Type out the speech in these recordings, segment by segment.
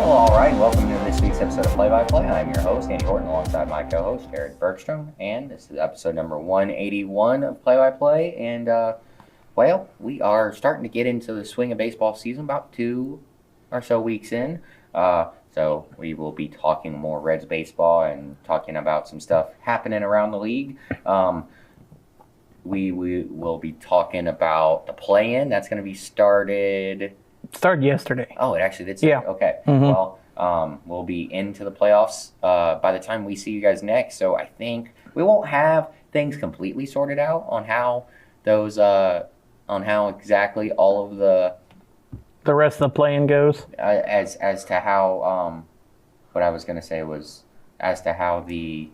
all right. Welcome to this week's episode of Play by Play. I'm your host, Andy Horton, alongside my co-host, Jared Bergstrom. And this is episode number 181 of Play by Play. And, well, we are starting to get into the swing of baseball season, about 2 or so weeks in. So we will be talking more Reds baseball and talking about some stuff happening around the league. We will be talking about the play-in. That's going to be started yesterday. Oh, it actually did. Yeah. Okay. Mm-hmm. Well, we'll be into the playoffs by the time we see you guys next. So I think we won't have things completely sorted out on how those, on how exactly all of the rest of the play-in goes. As to how, what I was going to say was as to how the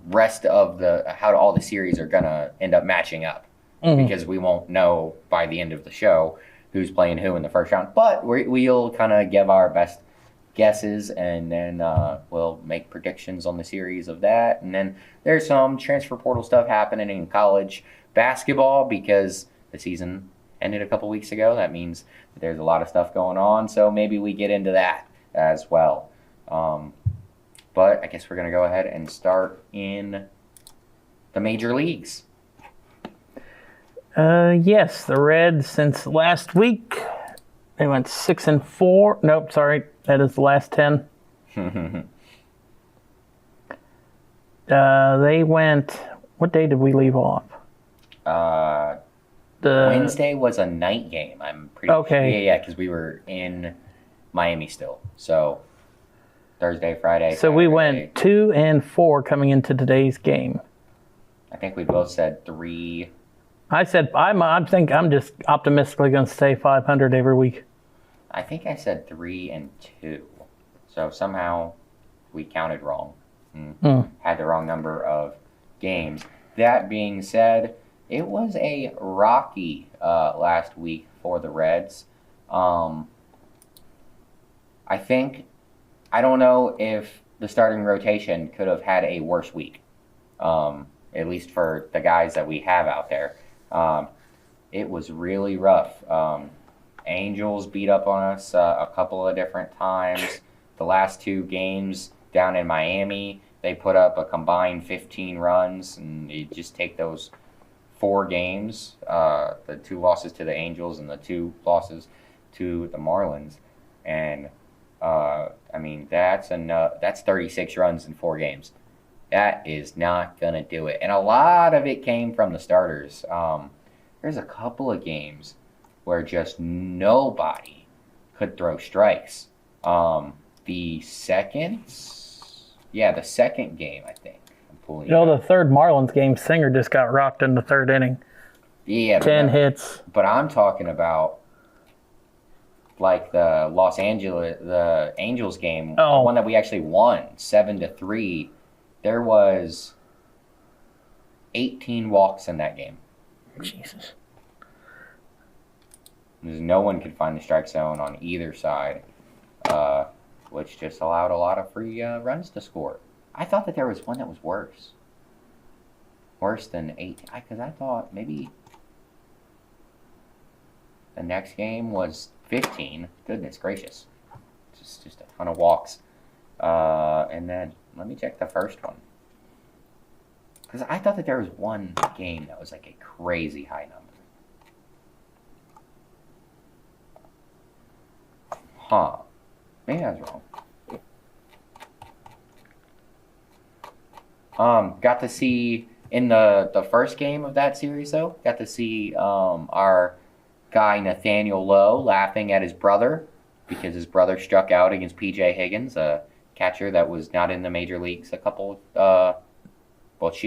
rest of how all the series are going to end up matching up, because we won't know by the end of the show who's playing who in the first round. But we'll kind of give our best guesses, and then we'll make predictions on the series of that. And then there's some transfer portal stuff happening in college basketball because the season ended a couple weeks ago. That means that there's a lot of stuff going on, so maybe we get into that as well. But I guess we're going to go ahead and start in the major leagues. Yes, the Reds, since last week, they went 6-4. Nope, sorry, that is the last 10. They went, what day did we leave off? Wednesday was a night game, I'm pretty sure. Yeah, because we were in Miami still. So Thursday, Friday, So Saturday. we went 2-4 coming into today's game. I think we both said 3. I think I'm just optimistically going to stay 500 every week. I think I said 3-2. So somehow we counted wrong. Had the wrong number of games. That being said, it was a rocky last week for the Reds. I don't know if the starting rotation could have had a worse week, at least for the guys that we have out there. It was really rough. Angels beat up on us a couple of different times. The last 2 games down in Miami, they put up a combined 15 runs, and you just take those 4 games, the 2 losses to the Angels and the 2 losses to the Marlins, and that's 36 runs in 4 games. That is not going to do it. And a lot of it came from the starters. There's a couple of games where just nobody could throw strikes. The second game, I think. The third Marlins game, Singer just got rocked in the 3rd inning. Yeah. 10 hits. But I'm talking about like the Angels game, the one that we actually won 7-3. There was 18 walks in that game. Jesus. No one could find the strike zone on either side, which just allowed a lot of free runs to score. I thought that there was one that was worse. Worse than 18. Because I thought maybe the next game was 15. Goodness gracious. Just a ton of walks. And then let me check the first one. Because I thought that there was one game that was like a crazy high number. Maybe I was wrong. Got to see in the first game of that series, though, got to see our guy Nathaniel Lowe laughing at his brother because his brother struck out against P.J. Higgins, a catcher that was not in the major leagues a couple, last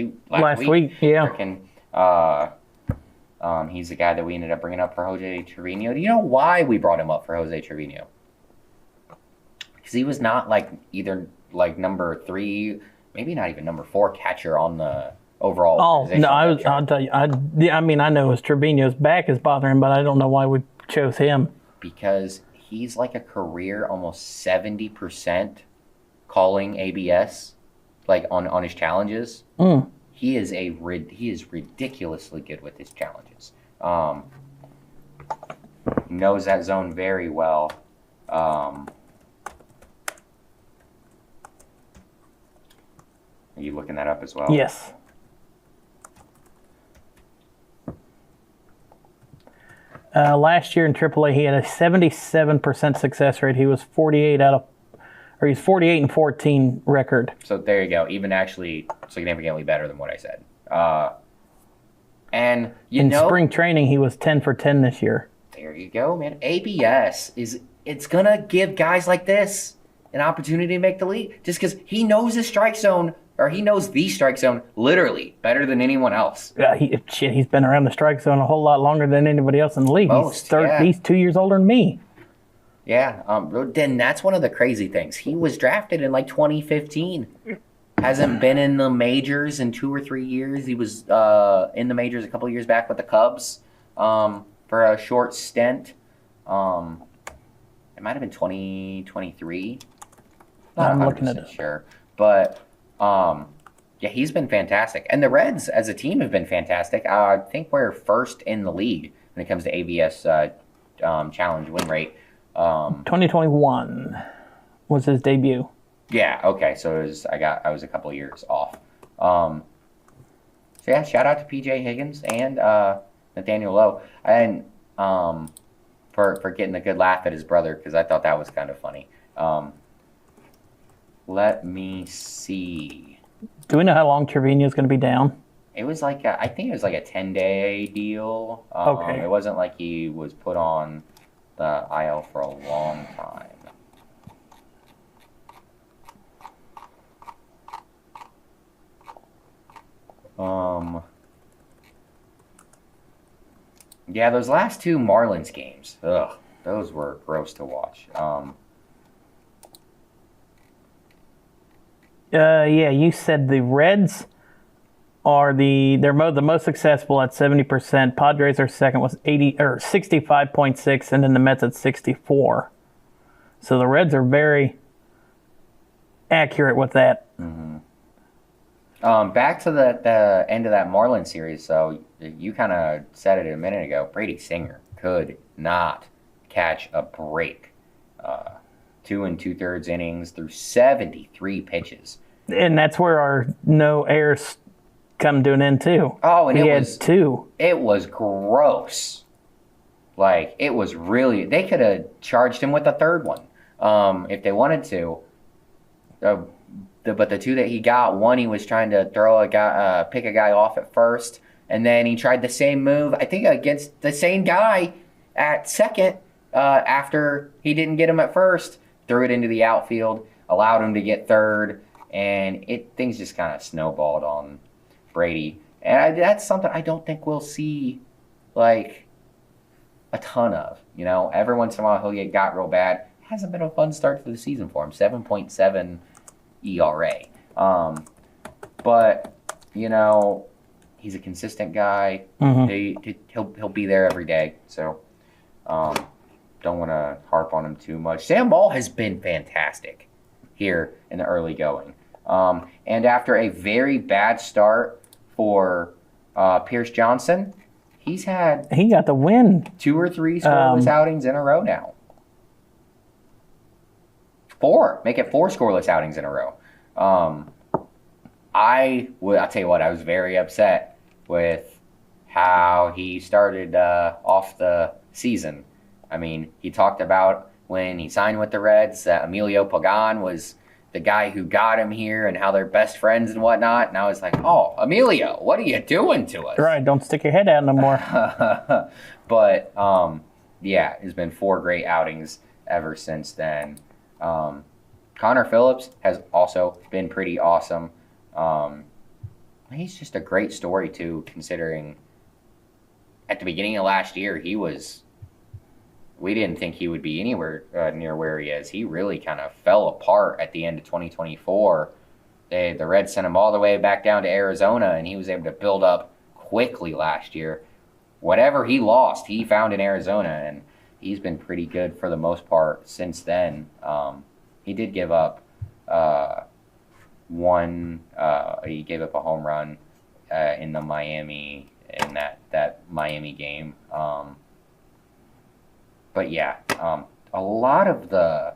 week. Yeah. He's the guy that we ended up bringing up for Jose Trevino. Do you know why we brought him up for Jose Trevino? Because he was not either number 3, maybe not even number 4 catcher on the overall position. I'll tell you. I know Trevino's back is bothering, but I don't know why we chose him. Because he's like a career almost 70% calling ABS, on his challenges. He is ridiculously good with his challenges. Knows that zone very well. Are you looking that up as well? Yes. Last year in AAA, he had a 77% success rate. He was 48 and 14 record. So there you go. Even actually significantly better than what I said. And in spring training, he was 10 for 10 this year. There you go, man. ABS it's gonna give guys like this an opportunity to make the league, just because he knows the strike zone, or he knows the strike zone literally better than anyone else. He's been around the strike zone a whole lot longer than anybody else in the league. He's 2 years older than me. Yeah, then that's one of the crazy things. He was drafted in like 2015. Hasn't been in the majors in 2 or 3 years. He was in the majors a couple of years back with the Cubs for a short stint. It might have been 2023. I'm looking at it. Sure, but yeah, he's been fantastic, and the Reds as a team have been fantastic. I think we're first in the league when it comes to ABS challenge win rate. 2021 was his debut. Yeah. Okay. So I was a couple of years off. So yeah, shout out to PJ Higgins and Nathaniel Lowe, and for getting a good laugh at his brother, because I thought that was kind of funny. Let me see. Do we know how long Trevino's going to be down? It was like I think it was like a 10-day deal. Okay. It wasn't like he was put on the IL for a long time. Yeah, those last 2 Marlins games, those were gross to watch. Yeah, you said the Reds are the most successful at 70%. Padres are second with 65.6, and then the Mets at 64. So the Reds are very accurate with that. Mm-hmm. Back to the end of that Marlins series. So you kind of said it a minute ago. Brady Singer could not catch a break. 2 2/3 innings through 73 pitches. And that's where our no errors come to an end too. Oh, and he had 2. It was gross. Like, it was really. They could have charged him with a third one if they wanted to. But the 2 that he got, one he was trying to pick a guy off at first, and then he tried the same move, I think against the same guy at second after he didn't get him at first, threw it into the outfield, allowed him to get third, and things just kind of snowballed on Brady. And that's something I don't think we'll see like a ton of. Every once in a while he'll got real bad. Hasn't been a fun start to the season for him. 7.7 ERA. But he's a consistent guy. Mm-hmm. He'll be there every day. So don't want to harp on him too much. Sam Ball has been fantastic here in the early going. And after a very bad start for Pierce Johnson, he got the win. 2 or 3 scoreless outings in a row now. 4. Make it 4 scoreless outings in a row. I'll tell you what, I was very upset with how he started off the season. I mean, he talked about when he signed with the Reds that Emilio Pagan was the guy who got him here and how they're best friends and whatnot. And I was like, oh, Emilio, what are you doing to us? Right, don't stick your head out no more. But, yeah, it's been 4 great outings ever since then. Connor Phillips has also been pretty awesome. He's just a great story, too, considering at the beginning of last year, we didn't think he would be anywhere near where he is. He really kind of fell apart at the end of 2024. The Reds sent him all the way back down to Arizona, and he was able to build up quickly last year. Whatever he lost, he found in Arizona, and he's been pretty good for the most part since then. He did give up he gave up a home run in that Miami game. But yeah, a lot of the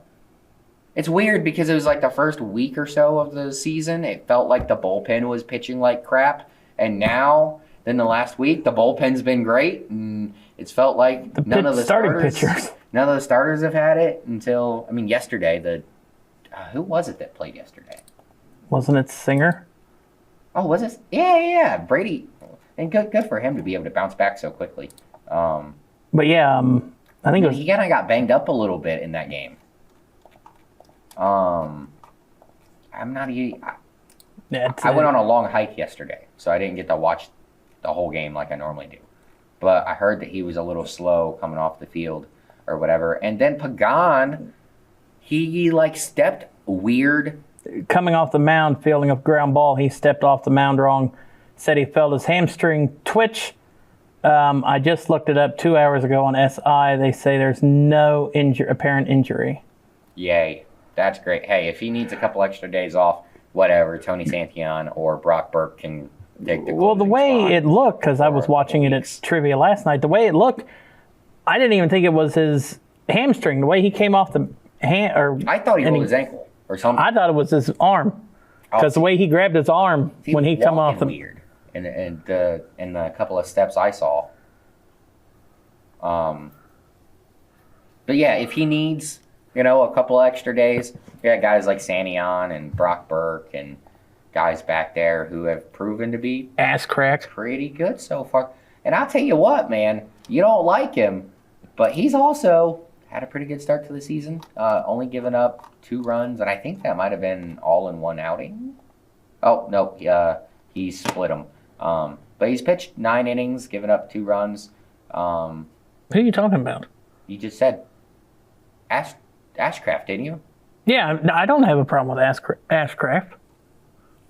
It's weird because it was like the first week or so of the season, it felt like the bullpen was pitching like crap. And now, then the last week, the bullpen's been great. And it's felt like none of the pitchers. None of the starters have had it until, yesterday. Who was it that played yesterday? Wasn't it Singer? Oh, was it? Yeah. Brady. And good for him to be able to bounce back so quickly. But yeah, I think he kind of got banged up a little bit in that game. I went on a long hike yesterday, so I didn't get to watch the whole game like I normally do. But I heard that he was a little slow coming off the field or whatever. And then Pagan, he stepped weird. Coming off the mound, fielding a ground ball, he stepped off the mound wrong. Said he felt his hamstring twitch. I just looked it up 2 hours ago on SI. They say there's no apparent injury. Yay. That's great. Hey, if he needs a couple extra days off, whatever, Tony Santillan or Brock Burke can take the Well, the way it looked, because I was watching it at Trivia last night, the way it looked, I didn't even think it was his hamstring. The way he came off the hand, I thought he rolled his ankle or something. I thought it was his arm, because the way he grabbed his arm when he come off the weird. And the couple of steps I saw. But yeah, if he needs, a couple extra days, we got guys like Santillan and Brock Burke and guys back there who have proven to be ass cracked pretty good so far. And I'll tell you what, man, you don't like him, but he's also had a pretty good start to the season. Only given up 2 runs, and I think that might have been all in one outing. Oh no, he split them. But he's pitched 9 innings, given up 2 runs. Who are you talking about? You just said Ashcraft, didn't you? Yeah, I don't have a problem with Ashcraft.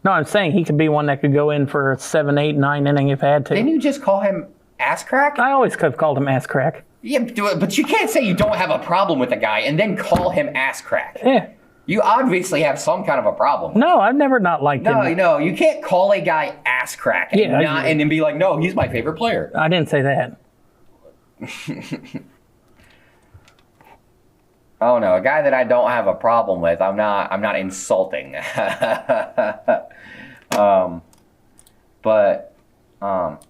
No, I'm saying he could be one that could go in for 7, 8, 9 inning if had to. Didn't you just call him Asscrack? I always have called him Asscrack. Yeah, but you can't say you don't have a problem with a guy and then call him Asscrack. Yeah. You obviously have some kind of a problem. No, I've never not liked him. No, you can't call a guy Asscrack and then be like, no, he's my favorite player. I didn't say that. Oh no, a guy that I don't have a problem with, I'm not insulting.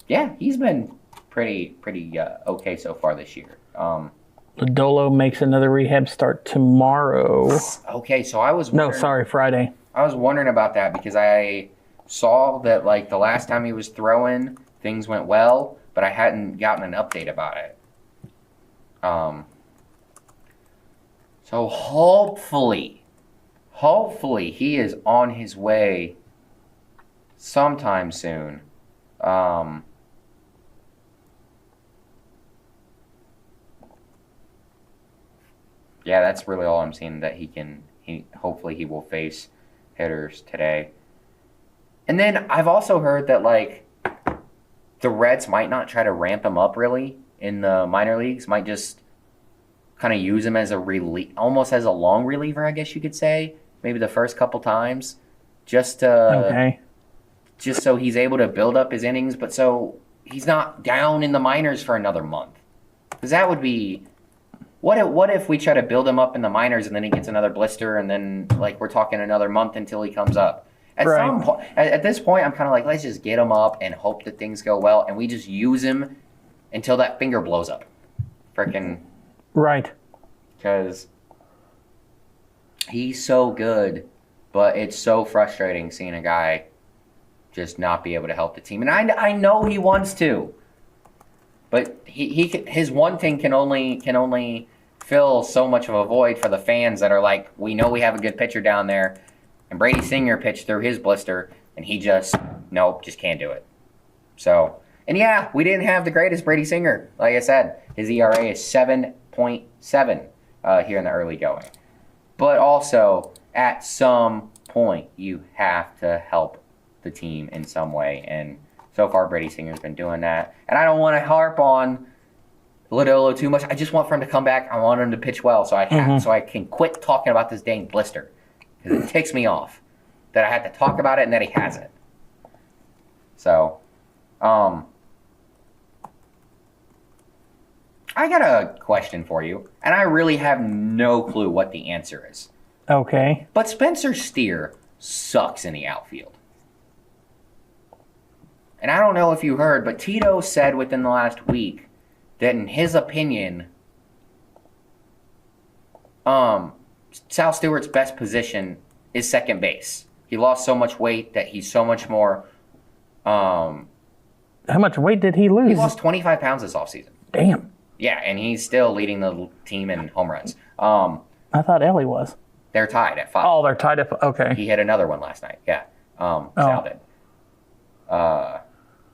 Yeah, he's been pretty okay so far this year. Dolo makes another rehab start tomorrow. Okay, so I was wondering, Friday. I was wondering about that because I saw that the last time he was throwing, things went well, but I hadn't gotten an update about it. So hopefully he is on his way sometime soon. Yeah, that's really all I'm seeing, that hopefully he will face hitters today. And then I've also heard that the Reds might not try to ramp him up really in the minor leagues, might just kind of use him as a almost as a long reliever, I guess you could say, maybe the first couple times, just so he's able to build up his innings, but so he's not down in the minors for another month. Because that would be, what if we try to build him up in the minors and then he gets another blister and then we're talking another month until he comes up. At this point, I'm kind of like, let's just get him up and hope that things go well, and we just use him until that finger blows up. Freaking right. Because he's so good, but it's so frustrating seeing a guy just not be able to help the team. And I know he wants to, but his one thing can only fill so much of a void for the fans that are like, we know we have a good pitcher down there, and Brady Singer pitched through his blister, and he just can't do it. So, and yeah, we didn't have the greatest Brady Singer. Like I said, his ERA is 7.7 here in the early going. But also, at some point, you have to help the team in some way. And so far, Brady Singer's been doing that. And I don't want to harp on Lodolo too much. I just want for him to come back. I want him to pitch well so I can quit talking about this dang blister. Because it ticks me off that I had to talk about it and that he hasn't. So, I got a question for you, and I really have no clue what the answer is. Okay. But Spencer Steer sucks in the outfield. And I don't know if you heard, but Tito said within the last week that in his opinion, Sal Stewart's best position is second base. He lost so much weight that he's so much more. How much weight did he lose? He lost 25 pounds this offseason. Damn. Yeah, and he's still leading the team in home runs. I thought Ellie was. They're tied at 5. Oh, they're tied up. Okay. He hit another one last night. Yeah, Sal did.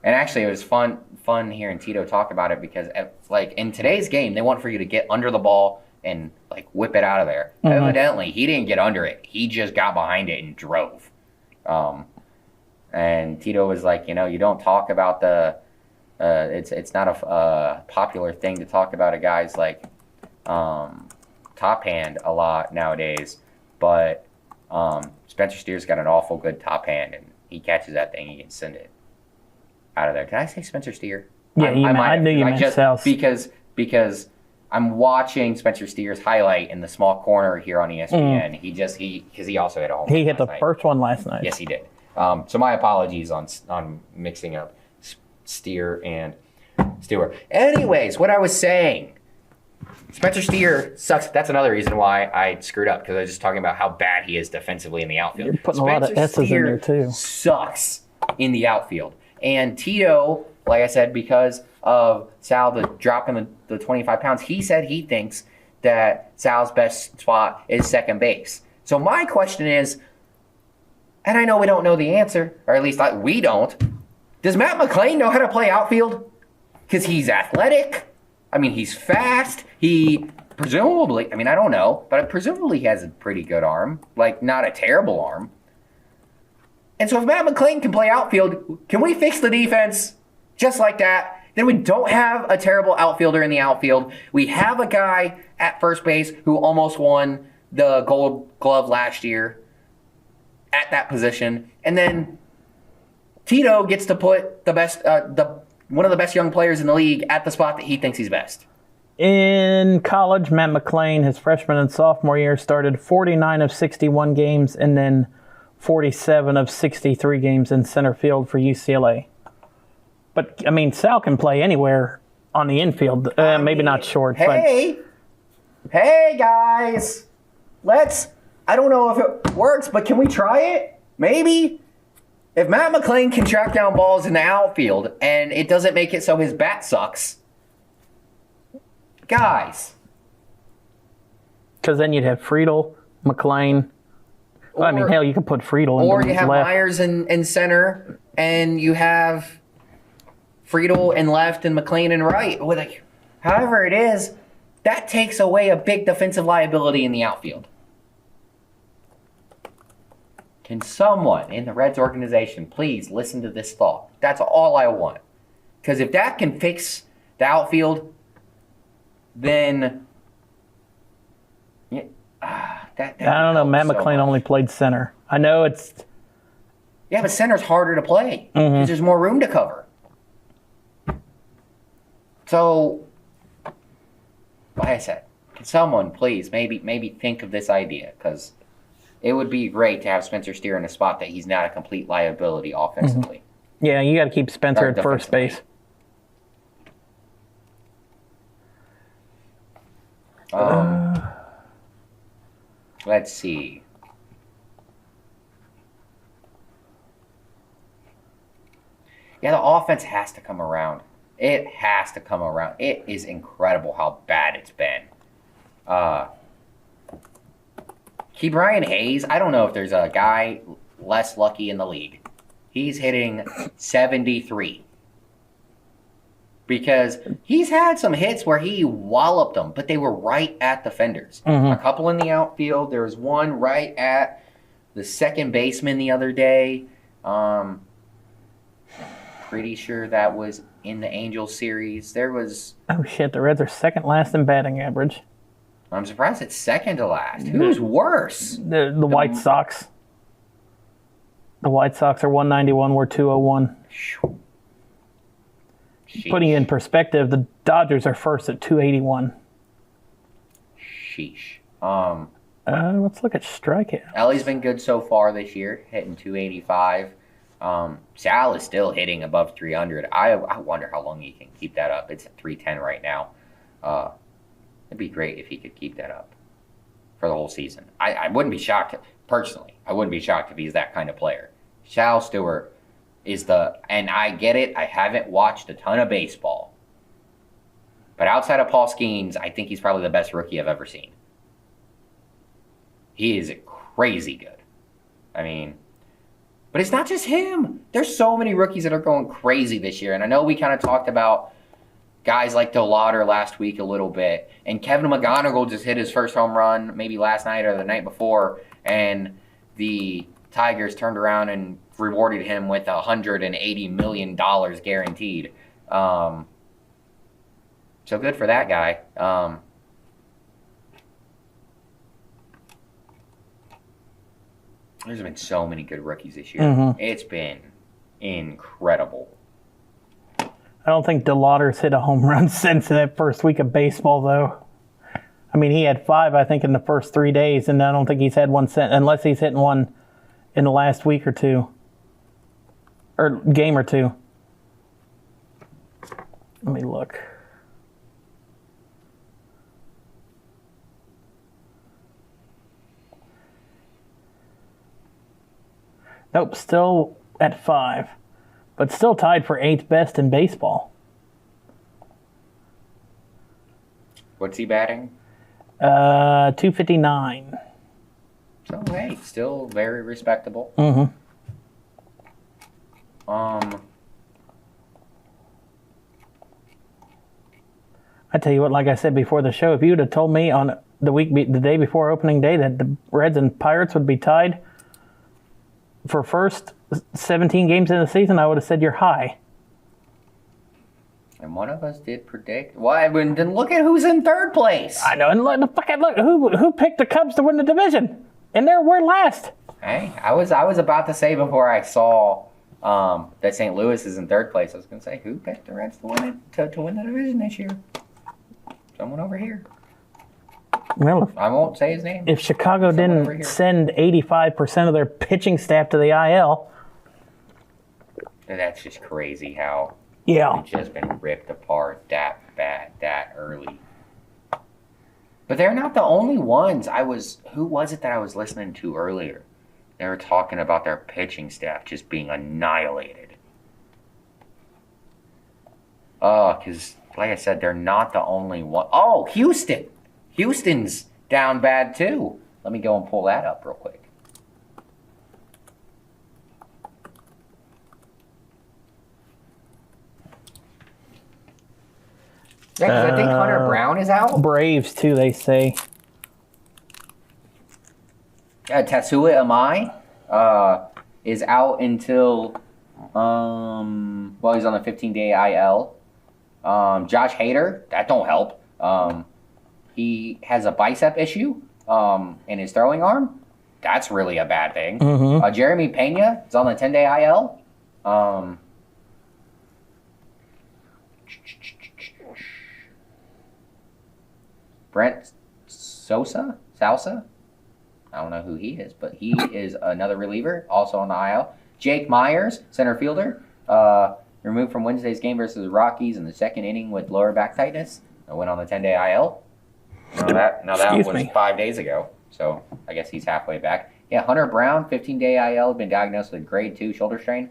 And actually, it was fun hearing Tito talk about it because, like, in today's game, they want for you to get under the ball and, like, whip it out of there. Mm-hmm. Evidently, he didn't get under it. He just got behind it and drove. And Tito was like, you don't talk about the it's not a popular thing to talk about a guy's, like, top hand a lot nowadays. But Spencer Steer's got an awful good top hand, and he catches that thing, he can send it out of there. Did I say Spencer Steer? Yeah, I knew you meant South. Because I'm watching Spencer Steer's highlight in the small corner here on ESPN. Because he also hit a home run. He hit the night. first one last night. Yes, he did. So my apologies on mixing up Steer and Stewart. Anyways, what I was saying, Spencer Steer sucks. That's another reason why I screwed up, because I was just talking about how bad he is defensively in the outfield. You're putting a lot of S's in there too. Sucks in the outfield. And Tito, like I said, because of Sal dropping the 25 pounds, he said he thinks that Sal's best spot is second base. So my question is, and I know we don't know the answer, or at least we don't, does Matt McClain know how to play outfield? Because he's athletic. I mean, he's fast. He presumably, I don't know, but presumably he has a pretty good arm. Like, not a terrible arm. And so if Matt McClain can play outfield, can we fix the defense just like that? Then we don't have a terrible outfielder in the outfield. We have a guy at first base who almost won the Gold Glove last year at that position. And then Tito gets to put the best, one of the best young players in the league at the spot that he thinks he's best. In college, Matt McClain, his freshman and sophomore year, started 49 of 61 games and then 47 of 63 games in center field for UCLA. But, Sal can play anywhere on the infield. Maybe not short. Hey, guys. I don't know if it works, but can we try it? Maybe? If Matt McClain can track down balls in the outfield and it doesn't make it so his bat sucks, guys. Because then you'd have Friedel, McClain. Hell, you could put Friedel in or you have left. Myers in center, and you have Friedel in left and McClain in right. However it is, that takes away a big defensive liability in the outfield. Can someone in the Reds organization please listen to this thought? That's all I want. Because if that can fix the outfield, then I don't know. Matt McClain only played center. I know it's... Yeah, but center's harder to play because there's more room to cover. So, like I said, can someone please maybe think of this idea? Because it would be great to have Spencer Steer in a spot that he's not a complete liability offensively. Yeah, you got to keep Spencer at first base. Let's see. Yeah, the offense has to come around. It has to come around. It is incredible how bad it's been. Ke'Bryan Hayes, I don't know if there's a guy less lucky in the league. He's hitting 73. Because he's had some hits where he walloped them, but they were right at the fenders. A couple in the outfield. There was one right at the second baseman the other day. Pretty sure that was in the Angels series. There was... Oh, shit. The Reds are second last in batting average. I'm surprised it's second to last. Who's worse? The White Sox. The White Sox are 191. We're 201. Sheesh. Putting it in perspective, the Dodgers are first at 281. Sheesh. Let's look at strikeout. Ellie's been good so far this year, hitting 285. Sal is still hitting above 300. I wonder how long he can keep that up. It's at 310 right now. It'd be great if he could keep that up for the whole season. I wouldn't be shocked, personally. I wouldn't be shocked if he's that kind of player. Sal Stewart is and I get it, I haven't watched a ton of baseball. But outside of Paul Skeens, I think he's probably the best rookie I've ever seen. He is crazy good. I mean, but it's not just him. There's so many rookies that are going crazy this year. And I know we kind of talked about guys like DeLauder last week a little bit. And Kevin McGonigal just hit his first home run maybe last night or the night before. And the Tigers turned around and rewarded him with $180 million guaranteed. So good for that guy. There's been so many good rookies this year. Mm-hmm. It's been incredible. I don't think DeLauder's hit a home run since that first week of baseball, though. I mean, he had 5, I think, in the first 3 days, and I don't think he's had one since, unless he's hitting one in the last week or two, or game or two. Let me look. Nope, still at 5, but still tied for 8th best in baseball. What's he batting? 259. So, hey, still very respectable. Mm-hmm. I tell you what, like I said before the show, if you would have told me on the day before opening day that the Reds and Pirates would be tied for first 17 games in the season, I would have said you're high. And one of us did predict. Why? Then look at who's in third place. I know. And look who picked the Cubs to win the division, and we're last. Hey, I was about to say before I saw that St. Louis is in third place. I was going to say, who picked the Reds to win the division this year? Someone over here. Well, I won't say his name. If Chicago didn't send 85% of their pitching staff to the IL, that's just crazy how it's just been ripped apart that bad, that early. But they're not the only ones. Who was it that I was listening to earlier? They were talking about their pitching staff just being annihilated. Because, like I said, they're not the only one. Oh, Houston. Houston's down bad, too. Let me go and pull that up real quick. Yeah, because I think Hunter Brown is out. Braves, too, they say. Tatsuya Amai is out until, he's on the 15-day IL. Josh Hader, that don't help. He has a bicep issue in his throwing arm. That's really a bad thing. Mm-hmm. Jeremy Pena is on the 10-day IL. Brent Salsa? I don't know who he is, but he is another reliever, also on the IL. Jake Myers, center fielder, removed from Wednesday's game versus the Rockies in the second inning with lower back tightness. I went on the 10-day IL. That was 5 days ago, so I guess he's halfway back. Yeah, Hunter Brown, 15-day IL, been diagnosed with grade 2 shoulder strain.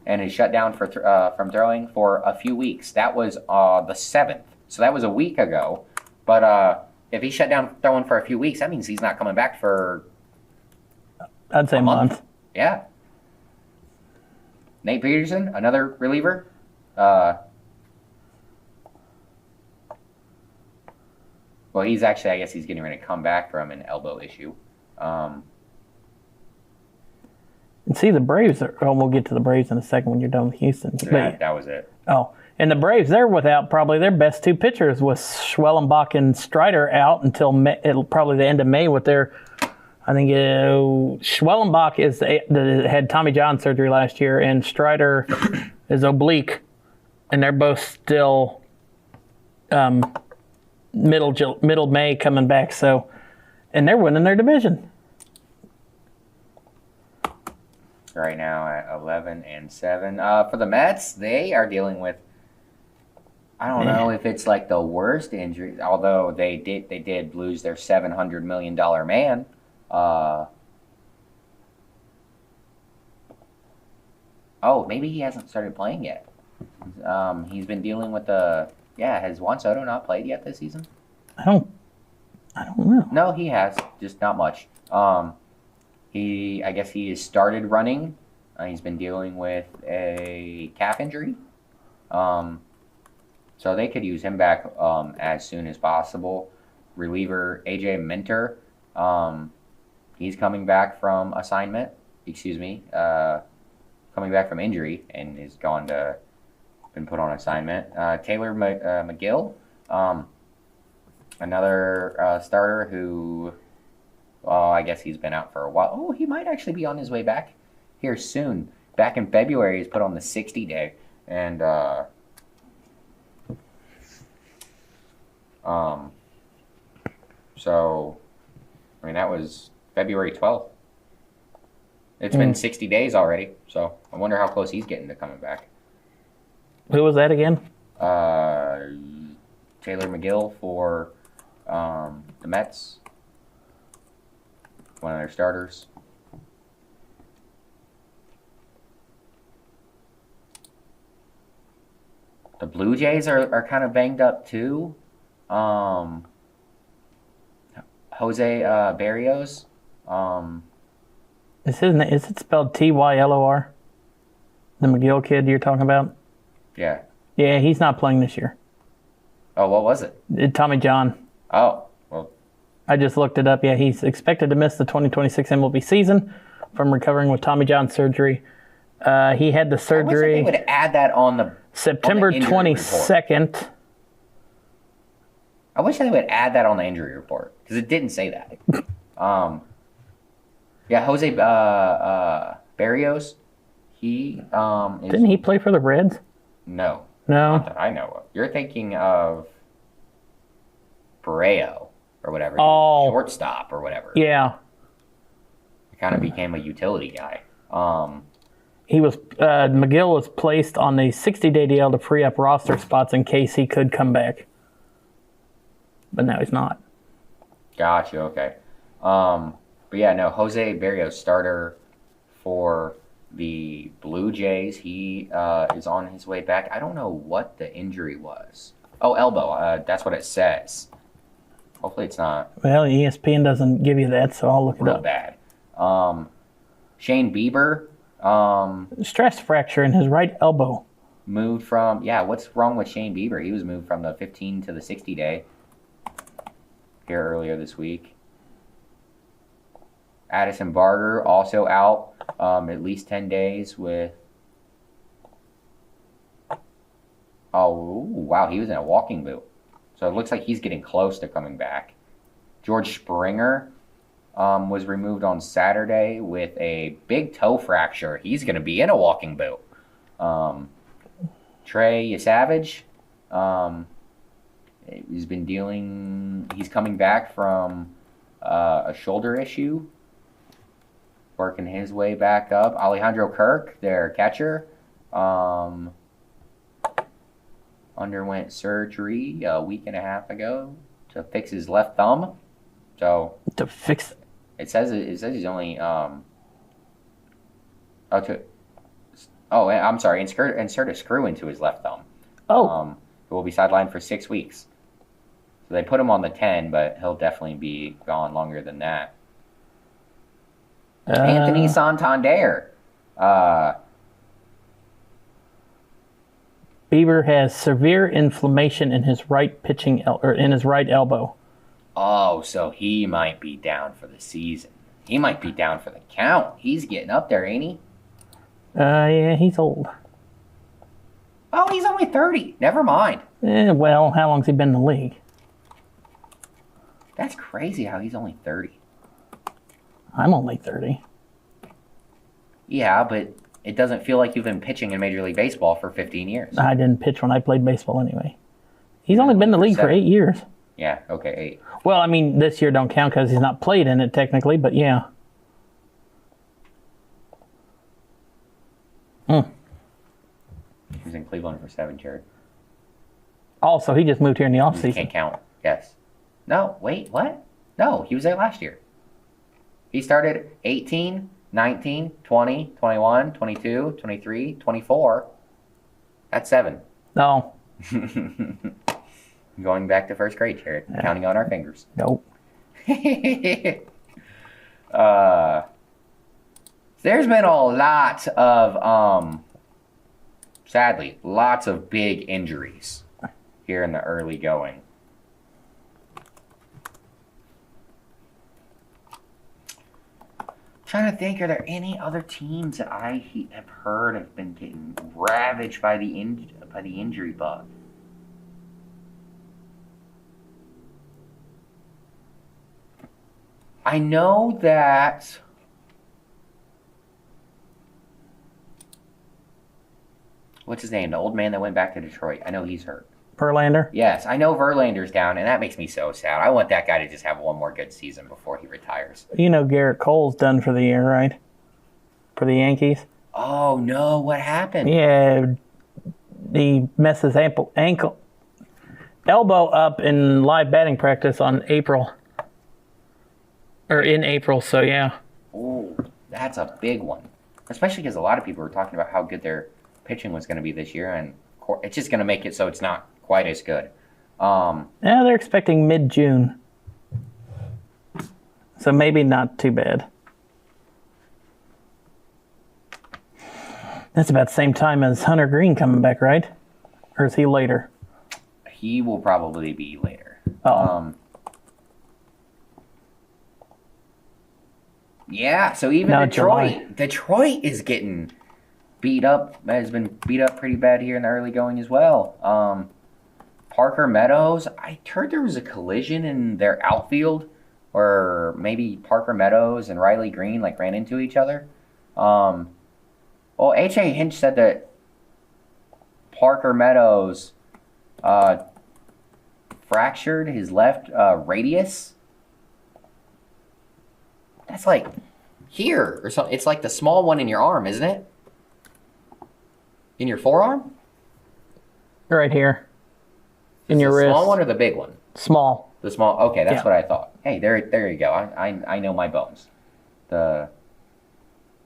And is shut down from throwing for a few weeks. That was the 7th, so that was a week ago. But if he's shut down throwing for a few weeks, that means he's not coming back for, I'd say, a month. Yeah. Nate Peterson, another reliever. He's actually, I guess he's getting ready to come back from an elbow issue. And see, the Braves we'll get to the Braves in a second when you're done with Houston. Yeah, that was it. Oh, and the Braves, they're without probably their best 2 pitchers with Schwellenbach and Strider out until probably the end of May with their, I think Schwellenbach had Tommy John surgery last year, and Strider is oblique, and they're both still middle May coming back. So, and they're winning their division right now at 11-7. For the Mets, they are dealing with. I don't know if it's like the worst injury, although they did lose their $700 million man. Maybe he hasn't started playing yet. He's been dealing with has Juan Soto not played yet this season? I don't know. No, he has, just not much. I guess he has started running. He's been dealing with a calf injury. So they could use him back as soon as possible. Reliever AJ Minter, he's coming back from assignment. Coming back from injury and is been put on assignment. Taylor McGill, another starter who, I guess he's been out for a while. Oh, he might actually be on his way back here soon. Back in February, he's put on the 60-day, and so, I mean, that was February 12th. It's been 60 days already, so I wonder how close he's getting to coming back. Who was that again? Taylor McGill for the Mets, one of their starters. The Blue Jays are kind of banged up too. Jose Barrios. Is it spelled Tylor? The McGill kid you're talking about? Yeah. Yeah, he's not playing this year. Oh, what was it? Tommy John. Oh, well. I just looked it up. Yeah, he's expected to miss the 2026 MLB season from recovering with Tommy John surgery. He had the surgery. I wish they would add that on the September 22nd. I wish they would add that on the injury report because it didn't say that. Jose Barrios. Didn't he play for the Reds? No. Not that I know of. You're thinking of Barreo or whatever. Oh. Shortstop or whatever. Yeah. He kind of became a utility guy. McGill was placed on the 60-day DL to free up roster spots in case he could come back. But now he's not. Gotcha, okay. Jose Barrios, starter for the Blue Jays. He is on his way back. I don't know what the injury was. Oh, elbow. That's what it says. Hopefully it's not. Well, ESPN doesn't give you that, so I'll look it up. Real bad. Shane Bieber. Stress fracture in his right elbow. Moved from, what's wrong with Shane Bieber? He was moved from the 15 to the 60-day here earlier this week. Addison Barger also out at least 10 days with... Oh, wow, he was in a walking boot. So it looks like he's getting close to coming back. George Springer was removed on Saturday with a big toe fracture. He's going to be in a walking boot. Trey Savage, he's coming back from a shoulder issue, working his way back up. Alejandro Kirk, their catcher, underwent surgery a week and a half ago to fix his left thumb. So to fix it says he's only insert a screw into his left thumb. He will be sidelined for 6 weeks. So they put him on the 10, but he'll definitely be gone longer than that. Anthony Santander. Bieber has severe inflammation in his right in his right elbow. Oh, so he might be down for the season. He might be down for the count. He's getting up there, ain't he? Yeah, he's old. Oh, he's only 30. Never mind. Well, how long's he been in the league? That's crazy how he's only 30. I'm only 30. Yeah, but it doesn't feel like you've been pitching in Major League Baseball for 15 years. I didn't pitch when I played baseball anyway. He's only been in the league for 8 years. Yeah, okay, 8. Well, I mean, this year don't count because he's not played in it technically, but yeah. He was in Cleveland for 7, Jared. Also, he just moved here in the You offseason. can't count. Yes. No, wait, what? No, he was there last year. He started 18, 19, 20, 21, 22, 23, 24. That's 7. No. Going back to first grade, Jared. Yeah. Counting on our fingers. Nope. There's been a lot of, sadly, lots of big injuries here in the early going. Trying to think, are there any other teams that I have heard have been getting ravaged by the injury bug? I know that what's his name? The old man that went back to Detroit. I know he's hurt. Verlander? Yes, I know Verlander's down, and that makes me so sad. I want that guy to just have one more good season before he retires. You know Garrett Cole's done for the year, right? For the Yankees? Oh, no. What happened? Yeah. He messed his elbow up in live batting practice in April, so yeah. Oh, that's a big one. Especially because a lot of people were talking about how good their pitching was going to be this year, and it's just going to make it so it's not quite as good. Yeah, they're expecting mid-June. So maybe not too bad. That's about the same time as Hunter Green coming back, right? Or is he later? He will probably be later. Oh. Yeah, so even Now Detroit is getting beat up, has been beat up pretty bad here in the early going as well. Parker Meadows, I heard there was a collision in their outfield where maybe Parker Meadows and Riley Green ran into each other. Well, H.A. Hinch said that Parker Meadows fractured his left radius. That's like here or something. It's like the small one in your arm, isn't it? In your forearm? Right here. In your the wrist. Small one or the big one? Small. The small. Okay, that's Yeah. what I thought. Hey, there you go. I know my bones. The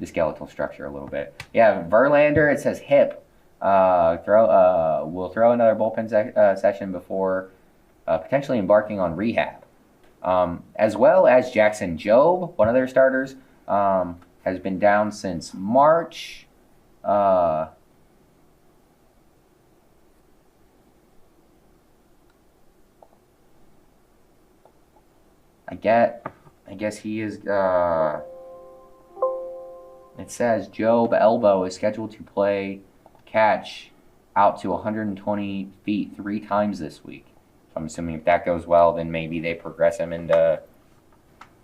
skeletal structure a little bit. Yeah, Verlander. It says hip. We'll throw another bullpen session before potentially embarking on rehab. As well as Jackson Jobe, one of their starters, has been down since March. I guess he is. It says Jobe elbow is scheduled to play catch out to 120 feet 3 times this week. So I'm assuming if that goes well, then maybe they progress him into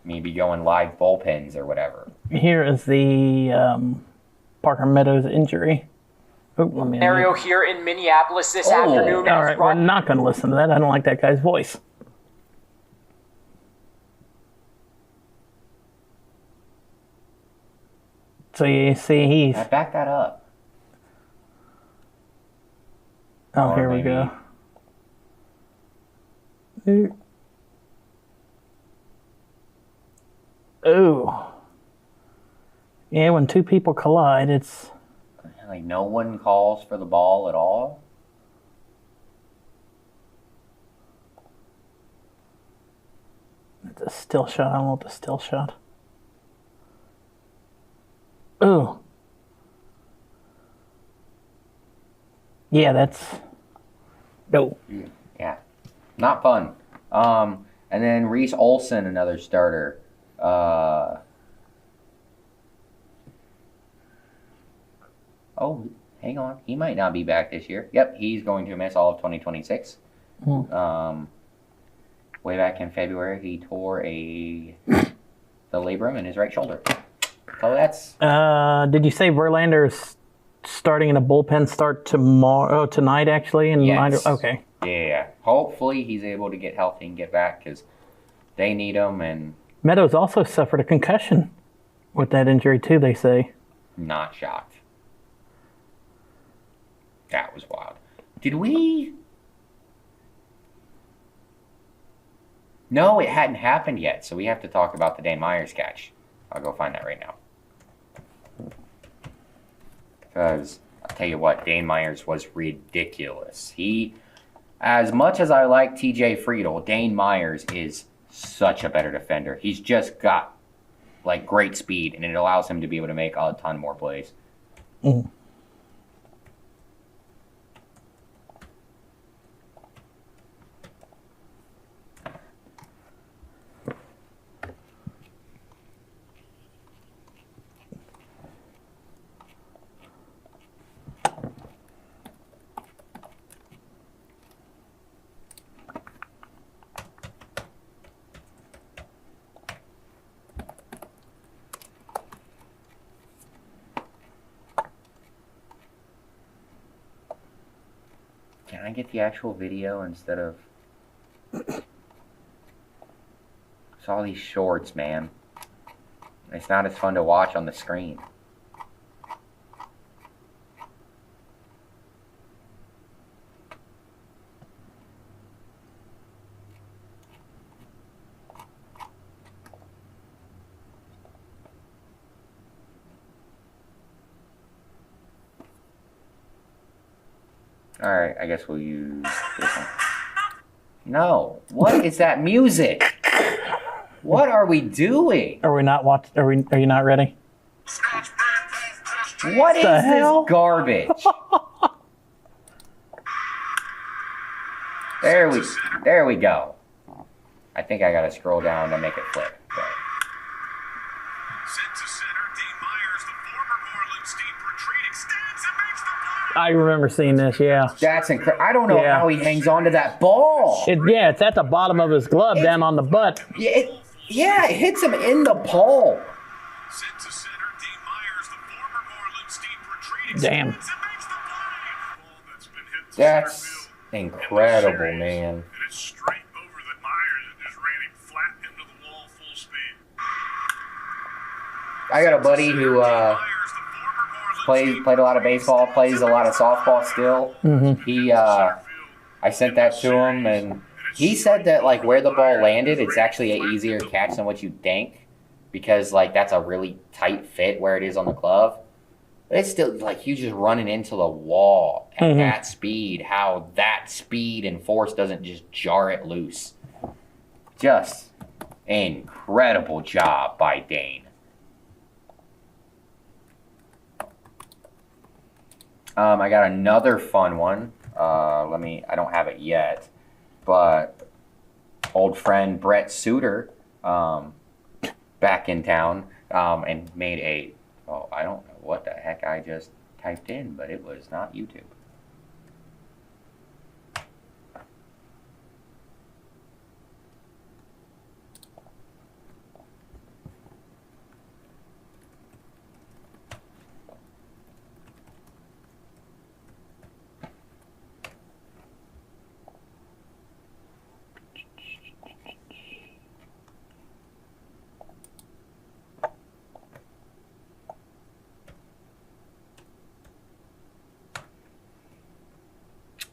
maybe going live bullpens or whatever. Here is the Parker Meadows injury. Scenario here in Minneapolis this afternoon. All right, we're not going to listen to that. I don't like that guy's voice. So you see he's... Back that up. Oh, Or here we maybe- go. Ooh. Yeah, when two people collide, it's... No one calls for the ball at all. It's a still shot. I don't want the still shot. Ooh. Yeah, that's... No. Yeah, not fun. And then Reese Olson, another starter. Oh, hang on. He might not be back this year. Yep, he's going to miss all of 2026. Way back in February, he tore the labrum in his right shoulder. So that's... Did you say Verlander's starting in a bullpen start tonight, actually? Yes. Okay. Yeah. hopefully he's able to get healthy and get back because they need him. And Meadows also suffered a concussion with that injury too, they say. not shocked. That was wild. Did we? No, it hadn't happened yet, so we have to talk about the Dane Myers catch. I'll go find that right now. Because I'll tell you what, Dane Myers was ridiculous. As much as I like TJ Friedel, Dane Myers is such a better defender. He's just got like great speed, and it allows him to be able to make a ton more plays. Mm. Can I get the actual video instead of... It's all these shorts, man. It's not as fun to watch on the screen. Alright, I guess we'll use this one. No. What is that music? What are we doing? Are we not watch? Are you not ready? What is the hell? this garbage? There we go. I think I gotta scroll down to make it flip. But... I remember seeing this. Yeah. That's incredible. I don't know how he hangs on to that ball. It's at the bottom of his glove, down on the butt. It hits him in the palm. Damn. That's incredible, man. I got a buddy who played a lot of baseball, plays a lot of softball still. Mm-hmm. I sent that to him, and he said that like where the ball landed, it's actually an easier catch than what you think, because like that's a really tight fit where it is on the glove. But it's still like you just running into the wall at that speed. How that speed and force doesn't just jar it loose. Just incredible job by Dane. I got another fun one. I don't have it yet, but old friend Brett Suter, back in town, and made I don't know what the heck I just typed in, but it was not YouTube.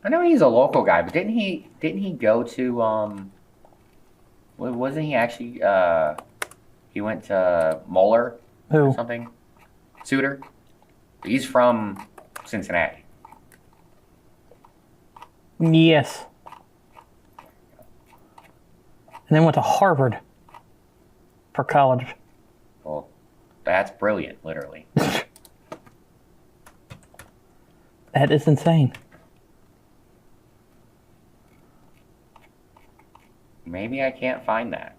I know he's a local guy, but didn't he go to wasn't he actually he went to Moeller or something? Suter? He's from Cincinnati. Yes. And then went to Harvard for college. Well, that's brilliant, literally. That is insane. Maybe I can't find that.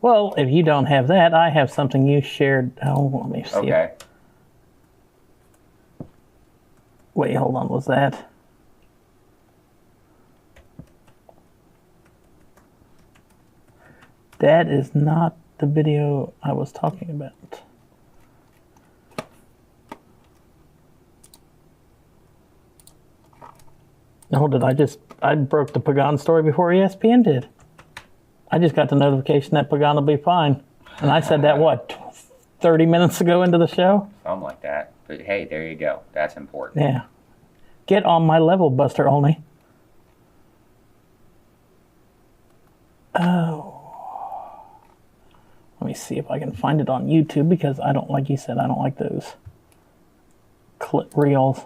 Well, if you don't have that, I have something you shared. Oh, let me see. Okay. Wait, hold on. Was that? That is not the video I was talking about. No, I broke the Pagan story before ESPN did. I just got the notification that Pagan will be fine. And I said that, 30 minutes ago into the show? Something like that. But hey, there you go. That's important. Yeah. Get on my level, Buster Olney. Oh. Let me see if I can find it on YouTube because like you said, I don't like those clip reels.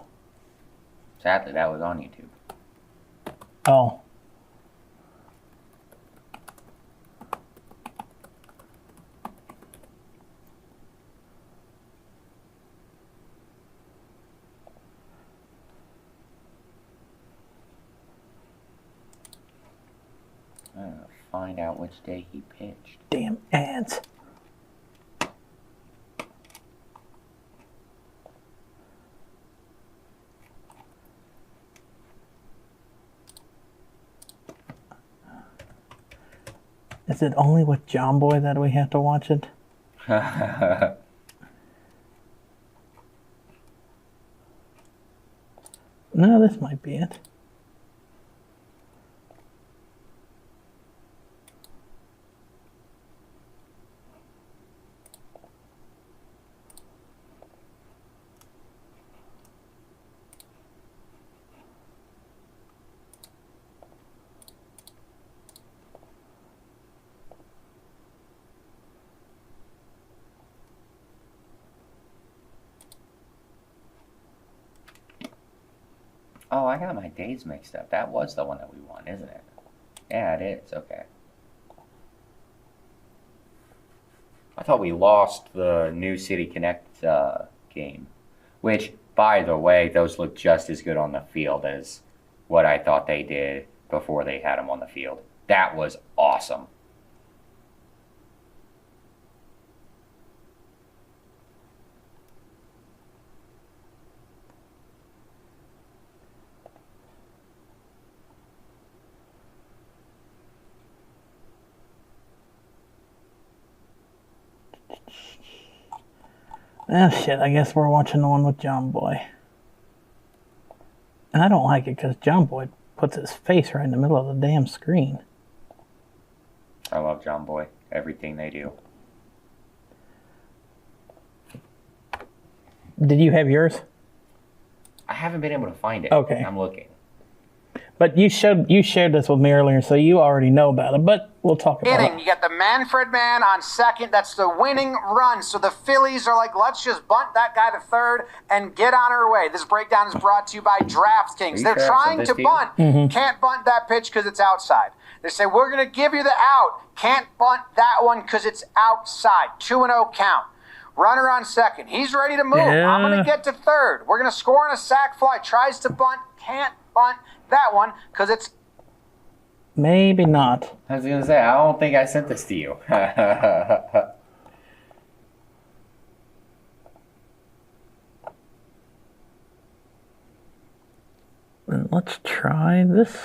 Sadly, that was on YouTube. Oh. Find out which day he pitched. Damn ads. Is it only with John Boy that we have to watch it? No, this might be it. Oh, I got my days mixed up. That was the one that we won, isn't it? Yeah, it is. Okay. I thought we lost the New City Connect game, which, by the way, those look just as good on the field as what I thought they did before they had them on the field. That was awesome. Ah, shit, I guess we're watching the one with John Boy. And I don't like it because John Boy puts his face right in the middle of the damn screen. I love John Boy. Everything they do. Did you have yours? I haven't been able to find it. Okay. I'm looking. But you shared this with me earlier, so you already know about it, but we'll talk about it. You got the Manfred man on second. That's the winning run. So the Phillies are like, let's just bunt that guy to third and get on our way. This breakdown is brought to you by DraftKings. They're trying to bunt. Can't bunt that pitch because it's outside. They say, we're going to give you the out. Can't bunt that one because it's outside. 2-0 count. Runner on second. He's ready to move. Yeah. I'm going to get to third. We're going to score on a sac fly. Tries to bunt. Can't bunt that one because it's maybe not. I was going to say, I don't think I sent this to you. Let's try this.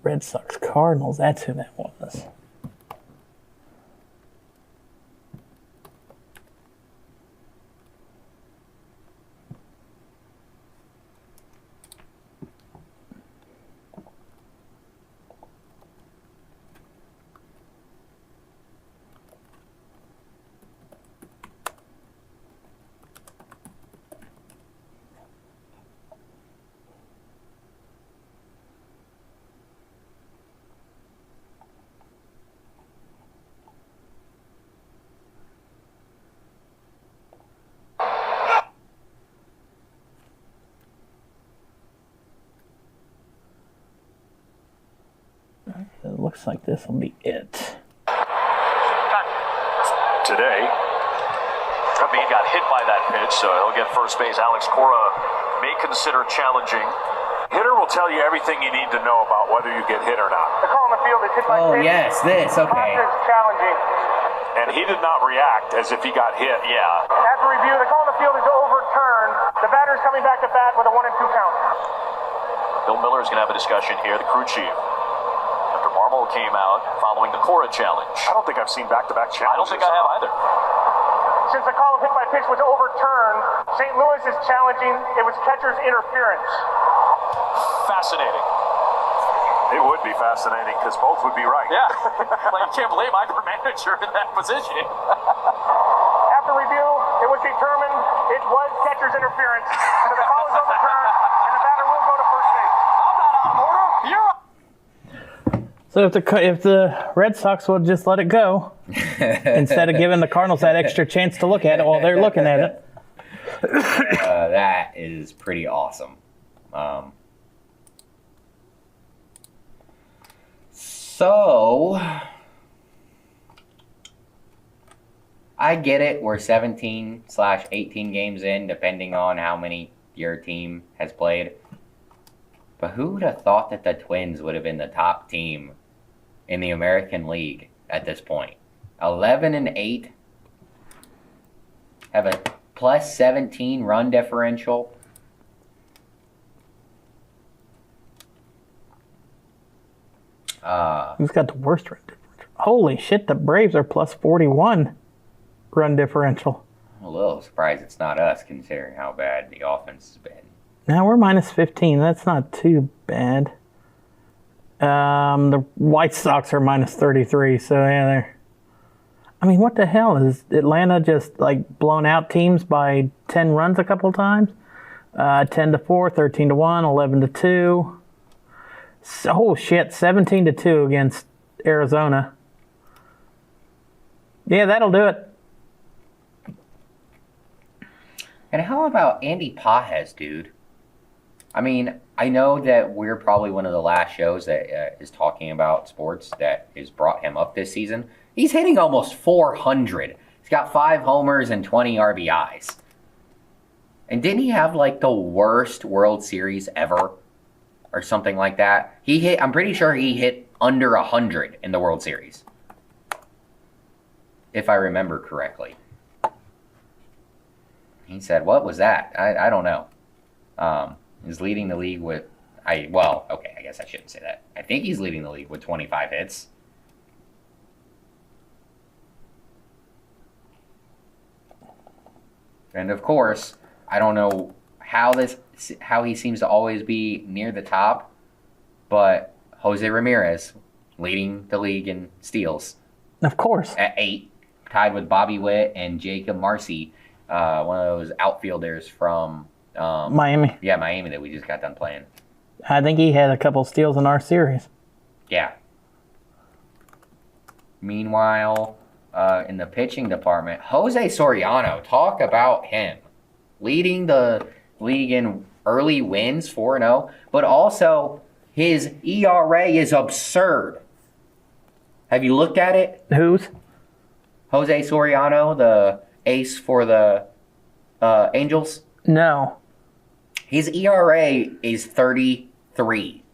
Red Sox Cardinals, that's who that was. It looks like this will be it. Today, he got hit by that pitch, so he'll get first base. Alex Cora may consider challenging Hitter will tell you everything you need to know about whether you get hit or not. The call on the field is hit by pitch. Yes, this, okay. This is challenging. And he did not react as if he got hit. Yeah. After review, the call on the field is overturned. The batter's coming back to bat with a 1-2 count. Bill Miller is going to have a discussion here, the crew chief. After Marmol came out following the Cora challenge. I don't think I've seen back-to-back challenges. I don't think I have either. Since the call of hit by pitch was overturned, St. Louis is challenging. It was catcher's interference. Fascinating. It would be fascinating because both would be right. Yeah. Like, you can't blame either manager in that position. After review, it was determined it was catcher's interference. So the call is overturned, and the batter will go to first base. I'm not out of order. You're So if the Red Sox would just let it go, instead of giving the Cardinals that extra chance to look at it while they're looking at it. That is pretty awesome. So, I get it. We're 17/18 games in, depending on how many your team has played. But who would have thought that the Twins would have been the top team in the American League at this point? 11-8, have a plus 17 run differential. Who's got the worst run differential? Holy shit, the Braves are plus 41 run differential. I'm a little surprised it's not us, considering how bad the offense has been. Now we're minus 15. That's not too bad. The White Sox are minus 33, so yeah, they're... I mean, what the hell? Is Atlanta just, like, blown out teams by 10 runs a couple times? 10-4, 13-1, 11-2. Oh, shit, 17-2 against Arizona. Yeah, that'll do it. And how about Andy Pajes, dude? I mean, I know that we're probably one of the last shows that is talking about sports that has brought him up this season. He's hitting almost 400. He's got 5 homers and 20 RBIs. And didn't he have, like, the worst World Series ever? Or something like that? I'm pretty sure he hit under 100 in the World Series. If I remember correctly. He said, what was that? I don't know. He's leading the league with... I guess I shouldn't say that. I think he's leading the league with 25 hits. And of course, I don't know how he seems to always be near the top, but Jose Ramirez leading the league in steals. Of course. At 8, tied with Bobby Witt and Jacob Marcy, one of those outfielders from... Miami. Yeah, Miami that we just got done playing. I think he had a couple steals in our series. Yeah. Meanwhile, in the pitching department, Jose Soriano, talk about him. Leading the league in early wins, 4-0, but also his ERA is absurd. Have you looked at it? Whose? Jose Soriano, the ace for the Angels? No. His ERA is 33,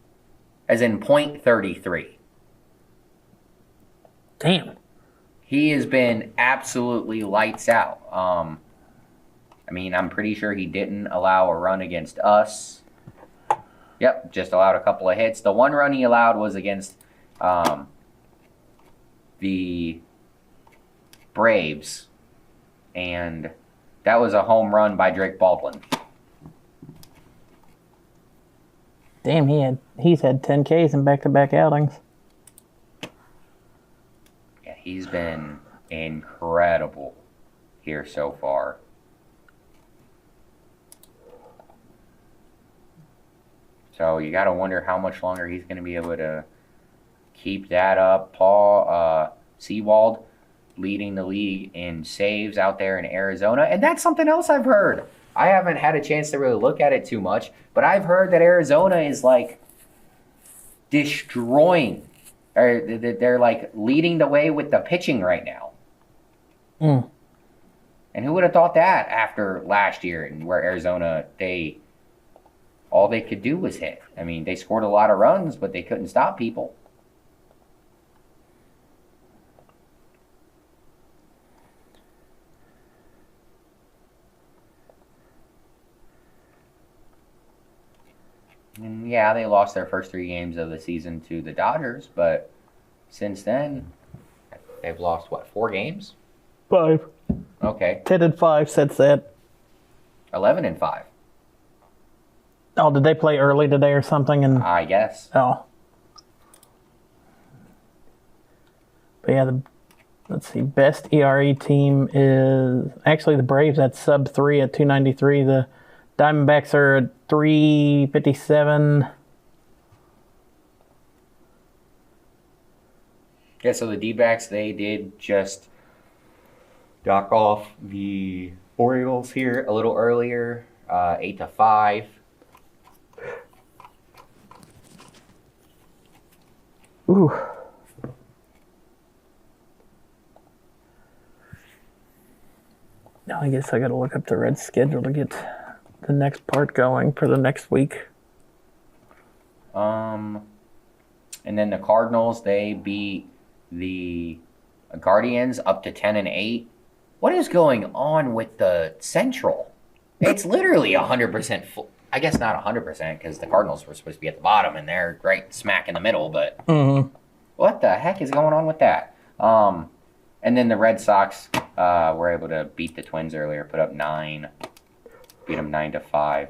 as in .33. Damn. He has been absolutely lights out. I mean, I'm pretty sure he didn't allow a run against us. Yep, just allowed a couple of hits. The one run he allowed was against the Braves, and that was a home run by Drake Baldwin. Damn, he's had 10 Ks in back-to-back outings. Yeah, he's been incredible here so far. So you got to wonder how much longer he's going to be able to keep that up. Paul Sewald leading the league in saves out there in Arizona. And that's something else I've heard. I haven't had a chance to really look at it too much, but I've heard that Arizona is like destroying, or they're like leading the way with the pitching right now. Mm. And who would have thought that after last year, and where Arizona, they all they could do was hit. I mean, they scored a lot of runs, but they couldn't stop people. And yeah, they lost their first 3 games of the season to the Dodgers, but since then, they've lost, 4 games? 5. Okay. 10-5 since that. 11-5. Oh, did they play early today or something? And I guess. oh. But yeah, let's see. Best ERA team is actually the Braves at sub 3 at 293. The Diamondbacks are at 357. Yeah, so the D-backs, they did just knock off the Orioles here a little earlier, 8-5. Ooh. Now I guess I got to look up the Reds schedule to get the next part going for the next week. And then the Cardinals, they beat the Guardians up to 10-8. What is going on with the Central? It's literally 100% full. I guess not 100% because the Cardinals were supposed to be at the bottom and they're right smack in the middle. But what the heck is going on with that? And then the Red Sox were able to beat the Twins earlier, put up 9, beat them 9-5.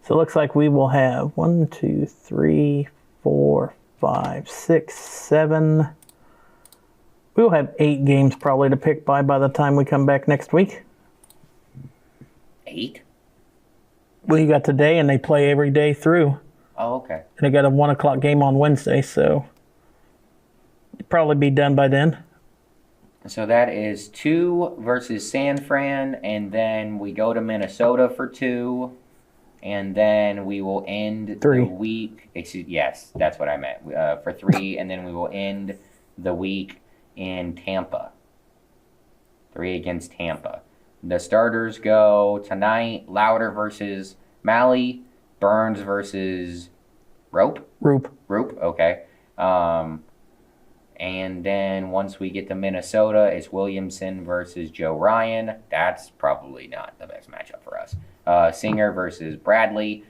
So it looks like we will have 1, 2, 3, 4, 5, 6, 7. We'll have 8 games probably to pick by the time we come back next week. 8? Well, you got today, and they play every day through. Oh, okay. And they got a 1 o'clock game on Wednesday, so it'll probably be done by then. So that is 2 versus San Fran, and then we go to Minnesota for 2, and then we will end 3. the week. Yes, that's what I meant. For 3, and then we will end the week in Tampa. 3 against Tampa. The starters go tonight: Louder versus Malley, Burns versus Rope. Okay. And then once we get to Minnesota, it's Williamson versus Joe Ryan. That's probably not the best matchup for us. Singer versus Bradley.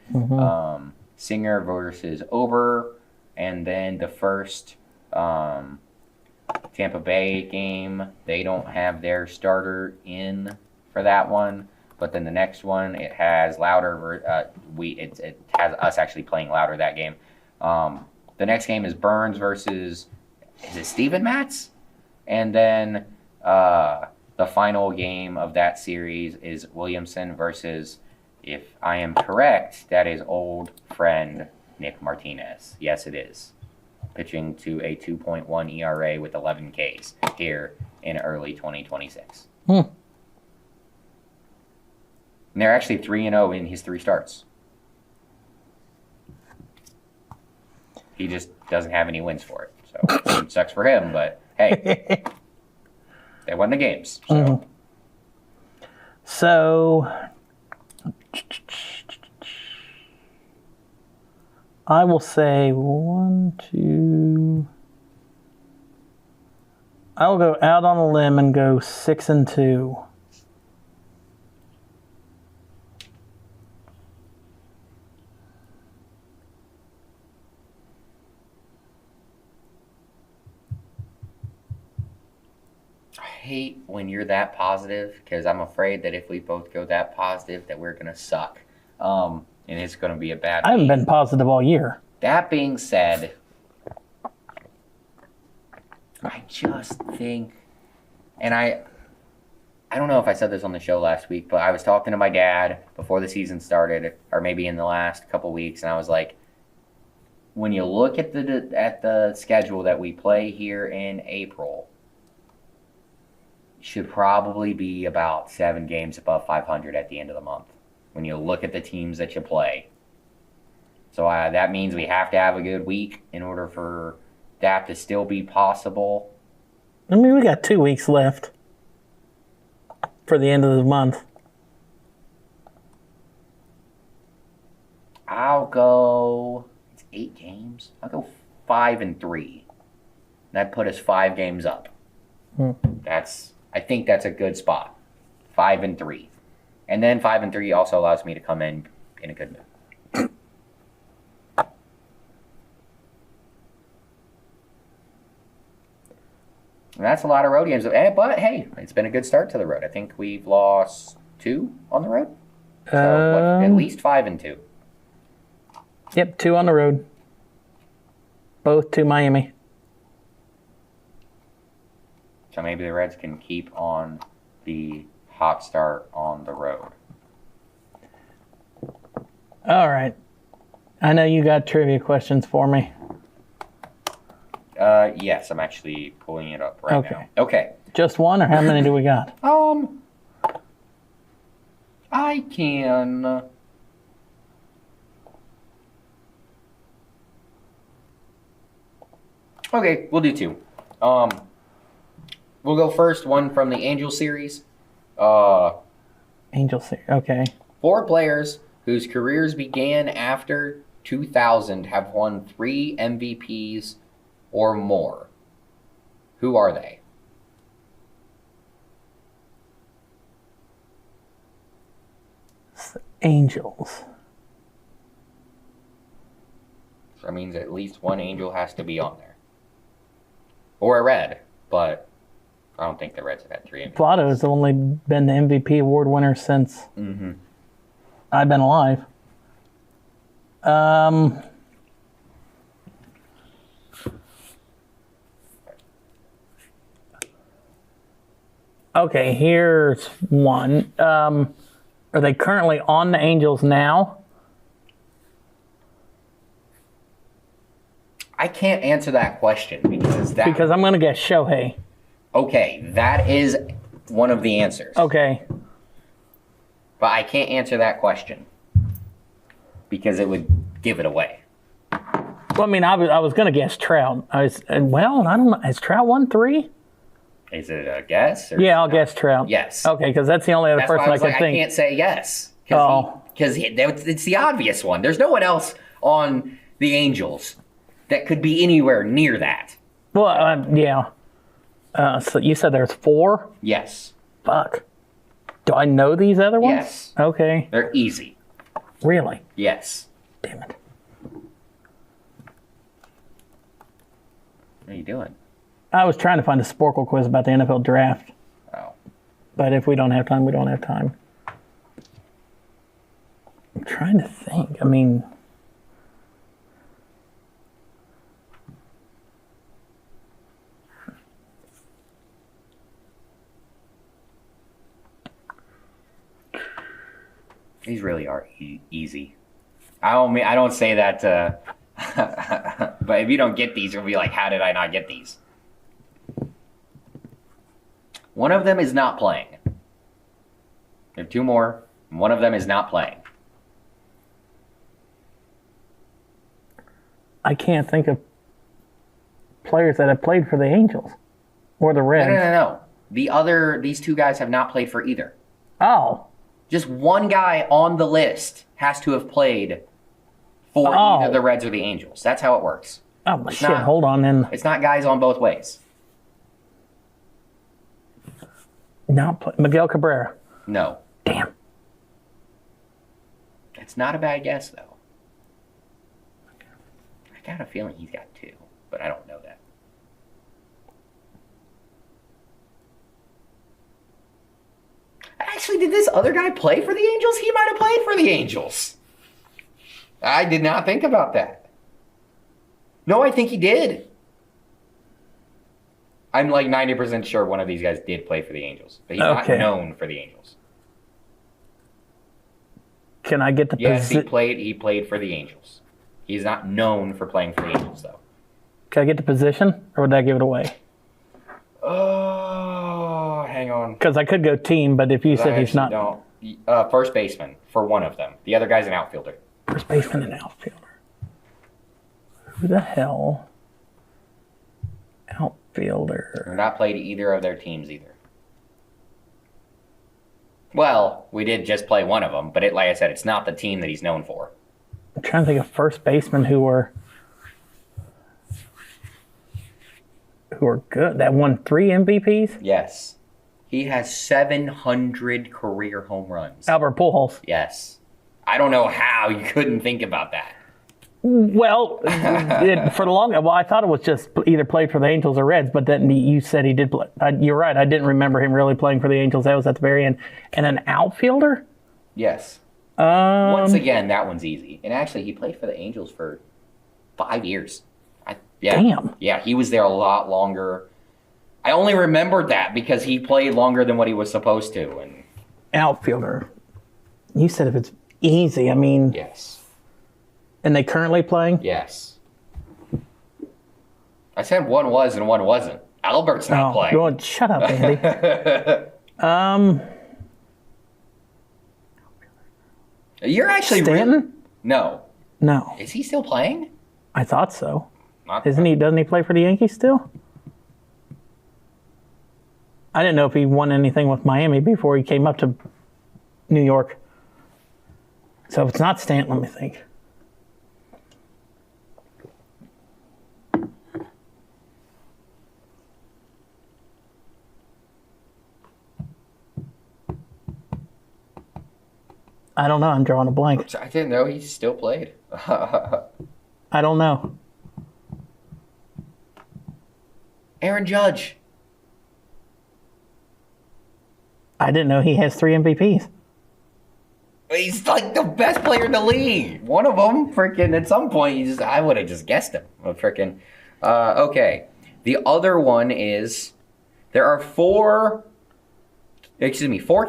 Singer versus Ober. And then the first Tampa Bay game, they don't have their starter in for that one. But then the next one, it has Louder. It has us actually playing Louder that game. The next game is Burns versus, is it Steven Matz? And then the final game of that series is Williamson versus, if I am correct, that is old friend Nick Martinez. Yes, it is. Pitching to a 2.1 ERA with 11 Ks here in early 2026. And they're actually 3-0 in his 3 starts. He just doesn't have any wins for it. So it sucks for him, but hey, they won the games. So I will say 1, 2. I will go out on a limb and go 6-2. I hate when you're that positive because I'm afraid that if we both go that positive that we're gonna suck. And it's going to be a bad I haven't week. been positive all year. That being said, I just think, and I don't know if I said this on the show last week, but I was talking to my dad before the season started, or maybe in the last couple weeks, and I was like, when you look at the schedule that we play here in April, it should probably be about 7 games above 500 at the end of the month. When you look at the teams that you play. So that means we have to have a good week in order for that to still be possible. I mean, we got 2 weeks left. for the end of the month. I'll go. It's 8 games. I'll go 5-3. That put us 5 games up. I think that's a good spot. 5-3, and then 5-3 also allows me to come in a good mood. And that's a lot of road games, but hey, it's been a good start to the road. I think we've lost 2 on the road, so at least 5-2. Yep, 2 on the road. Both to Miami. So maybe the Reds can keep on the hot start on the road. All right. I know you got trivia questions for me. Yes, I'm actually pulling it up right now. Okay. Just one, or how many do we got? I can. Okay, we'll do 2. We'll go first. One from the Angel series. Angel series. Okay. 4 players whose careers began after 2000 have won 3 MVPs or more. Who are they? Angels. So that means at least one Angel has to be on there. Or a Red, but I don't think the Reds have had 3 MVPs. Votto has only been the MVP award winner since I've been alive. Okay, here's one. Are they currently on the Angels now? I can't answer that question because I'm going to guess Shohei. Okay, that is one of the answers. Okay. But I can't answer that question because it would give it away. Well, I mean, I was going to guess Trout. I don't know. Has Trout won 3? Is it a guess? Yeah, I'll guess Trout. Yes. Okay, because that's the only other person I could think. I can't say yes. Because it's the obvious one. There's no one else on the Angels that could be anywhere near that. Well, yeah. So you said there's 4? Yes. Fuck. Do I know these other ones? Yes. Okay. They're easy. Really? Yes. Damn it. What are you doing? I was trying to find a Sporkle quiz about the NFL draft. Oh. But if we don't have time, we don't have time. I'm trying to think. I mean... These really are easy. I don't say that but if you don't get these, you'll be like, how did I not get these? One of them is not playing. There are 2 more. One of them is not playing. I can't think of players that have played for the Angels or the Reds. No. These 2 guys have not played for either. Oh. Just one guy on the list has to have played for either the Reds or the Angels. That's how it works. Oh, shit. Hold on then. It's not guys on both ways. Miguel Cabrera. No. Damn. It's not a bad guess, though. I got a feeling he's got 2, but I don't know that. Actually, did this other guy play for the Angels? He might have played for the Angels. I did not think about that. No, I think he did. I'm like 90% sure one of these guys did play for the Angels, but he's not known for the Angels. Can I get the Yes, he played for the Angels. He's not known for playing for the Angels, though. Can I get the position, or would that give it away? Oh, hang on. Because I could go team, but if you said he's not... No. First baseman for one of them. The other guy's an outfielder. First baseman and outfielder. Who the hell? Outfielder. They're not played either of their teams either. Well, we did just play one of them, but like I said, it's not the team that he's known for. I'm trying to think of first basemen who were good. That won 3 MVPs? Yes. He has 700 career home runs. Albert Pujols. Yes. I don't know how you couldn't think about that. Well, for the long, I thought it was just either played for the Angels or Reds, but then you said he did play. You're right. I didn't remember him really playing for the Angels. That was at the very end. And an outfielder? Yes. Once again, that one's easy. And actually, he played for the Angels for 5 years. Damn. Yeah, he was there a lot longer. I only remembered that because he played longer than what he was supposed to. And outfielder. You said if it's easy, I mean. Yes. And they currently playing? Yes. I said one was and one wasn't. Albert's not playing. Shut up, Andy. You're actually Stanton? No. No. Is he still playing? I thought so. Not Doesn't he play for the Yankees still? I didn't know if he won anything with Miami before he came up to New York. So if it's not Stanton, let me think. I don't know. I'm drawing a blank. I didn't know he still played. I don't know. Aaron Judge. I didn't know he has 3 MVPs. He's like the best player in the league. One of them, freaking, at some point, I would have just guessed him. Freaking. Okay. The other one is there are 4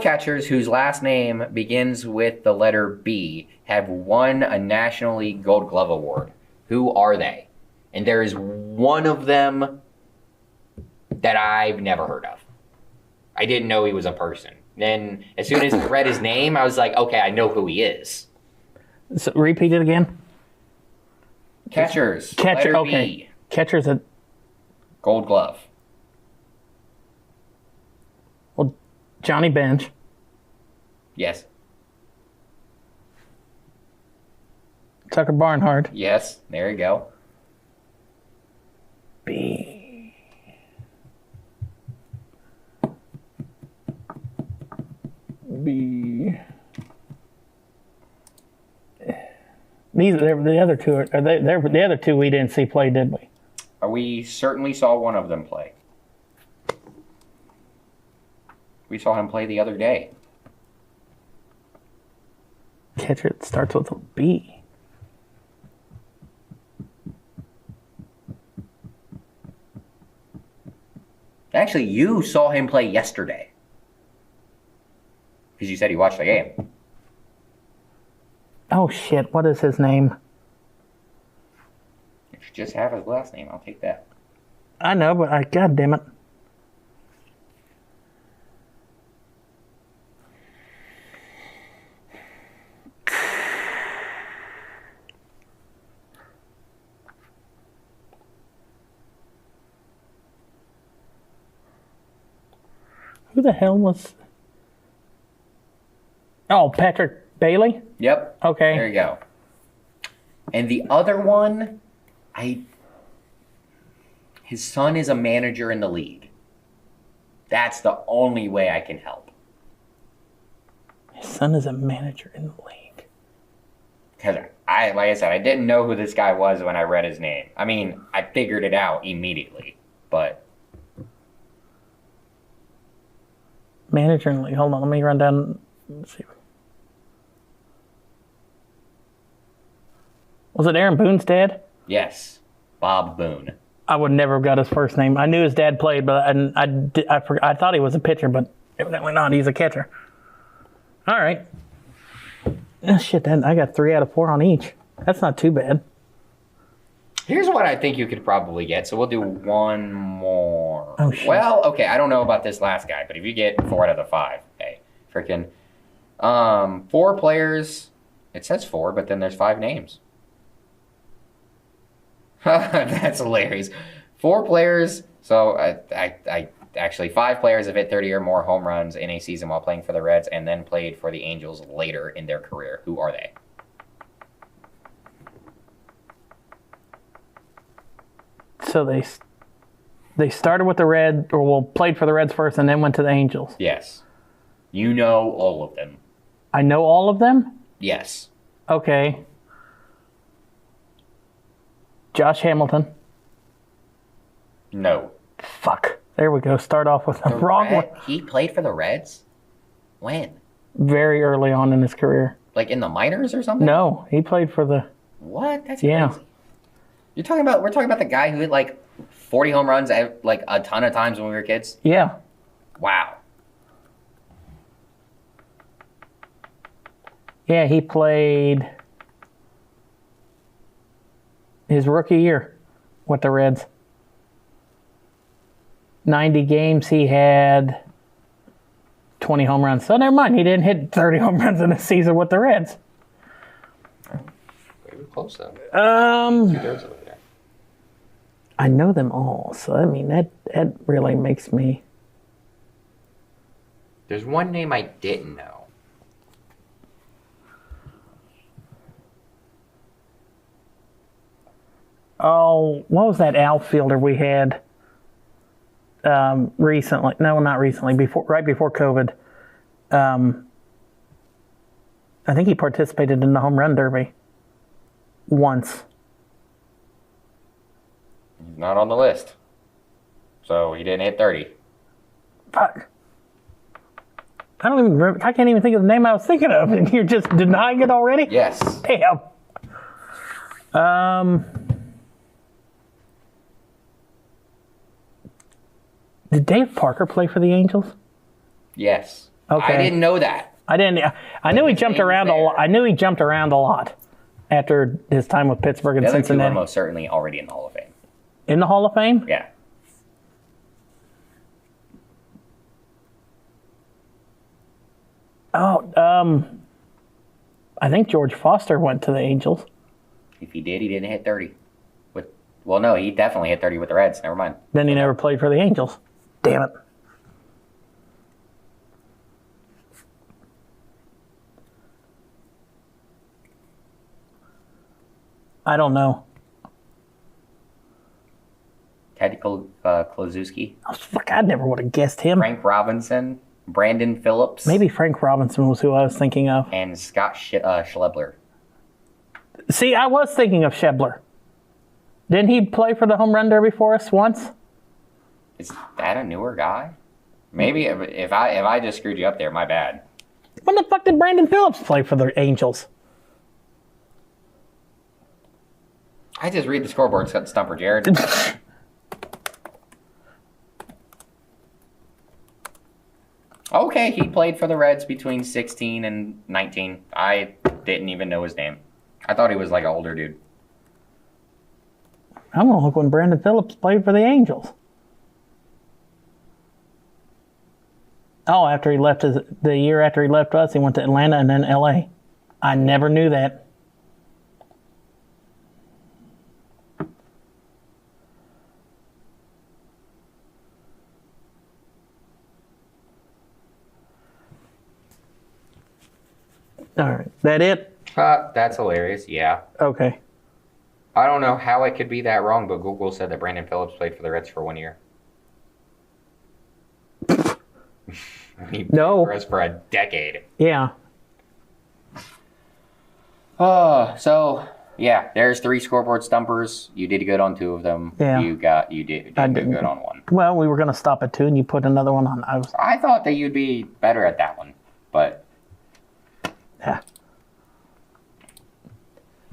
catchers whose last name begins with the letter B have won a National League Gold Glove Award. Who are they? And there is one of them that I've never heard of. I didn't know he was a person. Then as soon as I read his name, I was like, okay, I know who he is. So repeat it again. Catchers. Catcher, letter okay. B. Catcher's a Gold Glove. well, Johnny Bench. Yes. Tucker Barnhart. Yes. There you go. B. The other two the other two we didn't see play, did we? We certainly saw one of them play. We saw him play the other day. Catcher that starts with a B. Actually, you saw him play yesterday. Because you said you watched the game. Oh shit, what is his name? If you just have his last name, I'll take that. I know, but God damn it. Who the hell was... Oh, Patrick Bailey? Yep. Okay. There you go. And the other one, his son is a manager in the league. That's the only way I can help. His son is a manager in the league. Because like I said, I didn't know who this guy was when I read his name. I mean, I figured it out immediately, but... Manager in the league. Hold on, let me run down. Let's see. Was it Aaron Boone's dad? Yes, Bob Boone. I would never have got his first name. I knew his dad played, but I thought he was a pitcher, but evidently not. He's a catcher. All right. Oh, shit, then I got 3 out of 4 on each. That's not too bad. Here's what I think you could probably get. So we'll do one more. Oh, shit. Well, okay, I don't know about this last guy, but if you get 4 out of the 5, hey, freaking 4 players. It says 4, but then there's 5 names. That's hilarious. 4 players. So Actually, 5 players have hit 30 or more home runs in a season while playing for the Reds and then played for the Angels later in their career. Who are they? So they started with the Reds, played for the Reds first and then went to the Angels. Yes. You know all of them. I know all of them? Yes. Okay. Josh Hamilton. No. Fuck. There we go. Start off with the wrong one. He played for the Reds? When? Very early on in his career. Like in the minors or something? No, he played for the... What? That's Yeah. crazy. We're talking about the guy who hit like 40 home runs like a ton of times when we were kids? Yeah. Wow. Yeah, he played his rookie year with the Reds. 90 games, he had 20 home runs. So never mind, he didn't hit 30 home runs in a season with the Reds. Very close though. 2/3 of it there. I know them all, so I mean that really makes me... There's one name I didn't know. Oh, what was that outfielder we had recently? No, not recently. Right before COVID. I think he participated in the home run derby once. He's not on the list. So he didn't hit 30. Fuck. I don't even remember. I can't even think of the name I was thinking of, and you're just denying it already? Yes. Damn. Did Dave Parker play for the Angels? Yes. Okay. I didn't know that. I didn't. I knew he jumped around a lot. I knew he jumped around a lot after his time with Pittsburgh and The other two are Cincinnati. most certainly already in the Hall of Fame. In the Hall of Fame? Yeah. Oh, I think George Foster went to the Angels. If he did, he didn't hit 30. Well, no, he definitely hit 30 with the Reds. Never mind. Then he never played for the Angels. Damn it. I don't know. Ted Klozewski, Oh, fuck, I never would have guessed him. Frank Robinson, Brandon Phillips, Maybe Frank Robinson was who I was thinking of. and Scott Schebler. See, I was thinking of Schebler. Didn't he play for the home run derby for us once? Is that a newer guy? Maybe if I just screwed you up there, my bad. When the fuck did Brandon Phillips play for the Angels? I just read the scoreboard, Stumper Jared. Okay, he played for the Reds between 16 and 19. I didn't even know his name. I thought he was like an older dude. I'm gonna look when Brandon Phillips played for the Angels. Oh, after he left the year after he left us, he went to Atlanta and then LA. I never knew that. All right, that it? That's hilarious. Yeah. Okay. I don't know how it could be that wrong, but Google said that Brandon Phillips played for the Reds for 1 year. He played No. for us for a decade. Yeah. So yeah, there's 3 scoreboard stumpers. You did good on 2 of them. Yeah. You did good on 1. Well, we were gonna stop at 2, and you put another one on. I thought that you'd be better at that one, but Yeah.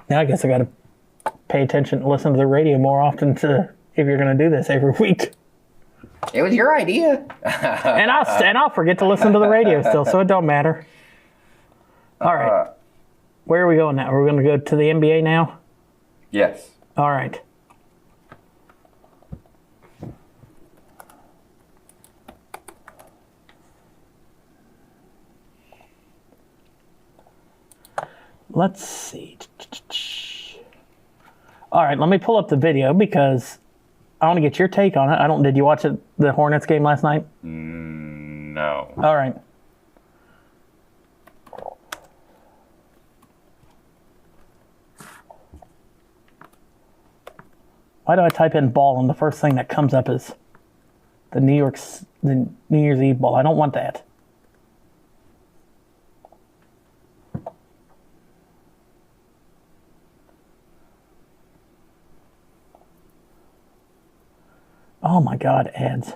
Now I guess I gotta pay attention and listen to the radio more often if you're gonna do this every week. it was your idea. And I'll forget to listen to the radio still, so it don't matter. All right. Where are we going now? Are we going to go to the NBA now? Yes. All right. Let's see. All right, let me pull up the video because I want to get your take on it. Did you watch the Hornets game last night? No. All right. Why do I type in ball and the first thing that comes up is the New Year's Eve ball? I don't want that. Oh my God, ads.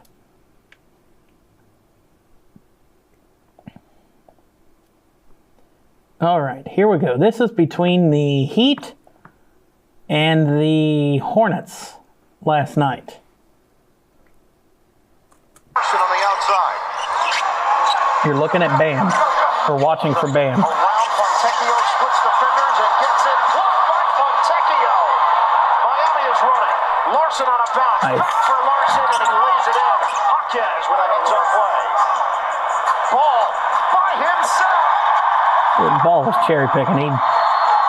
All right, here we go. This is between the Heat and the Hornets last night. On the outside. You're looking at Bam, or watching for Bam. Around Fontecchio, splits defenders and gets it. Blocked by Fontecchio. Miami is running. Larson on a bounce. Nice. Back for Larson, and he lays it in. Jaquez with a heads-up play. Ball by himself. The ball was cherry picking. He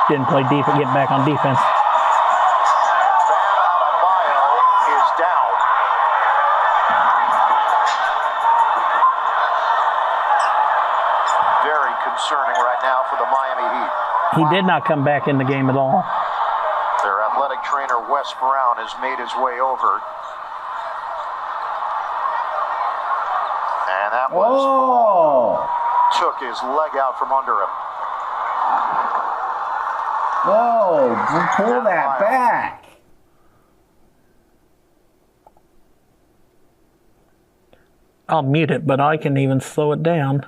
didn't play defense, get back on defense. Concerning right now for the Miami Heat. He did not come back in the game at all. Their athletic trainer, Wes Brown, has made his way over. And that took his leg out from under him. Whoa, pull that back. I'll mute it, but I can even slow it down.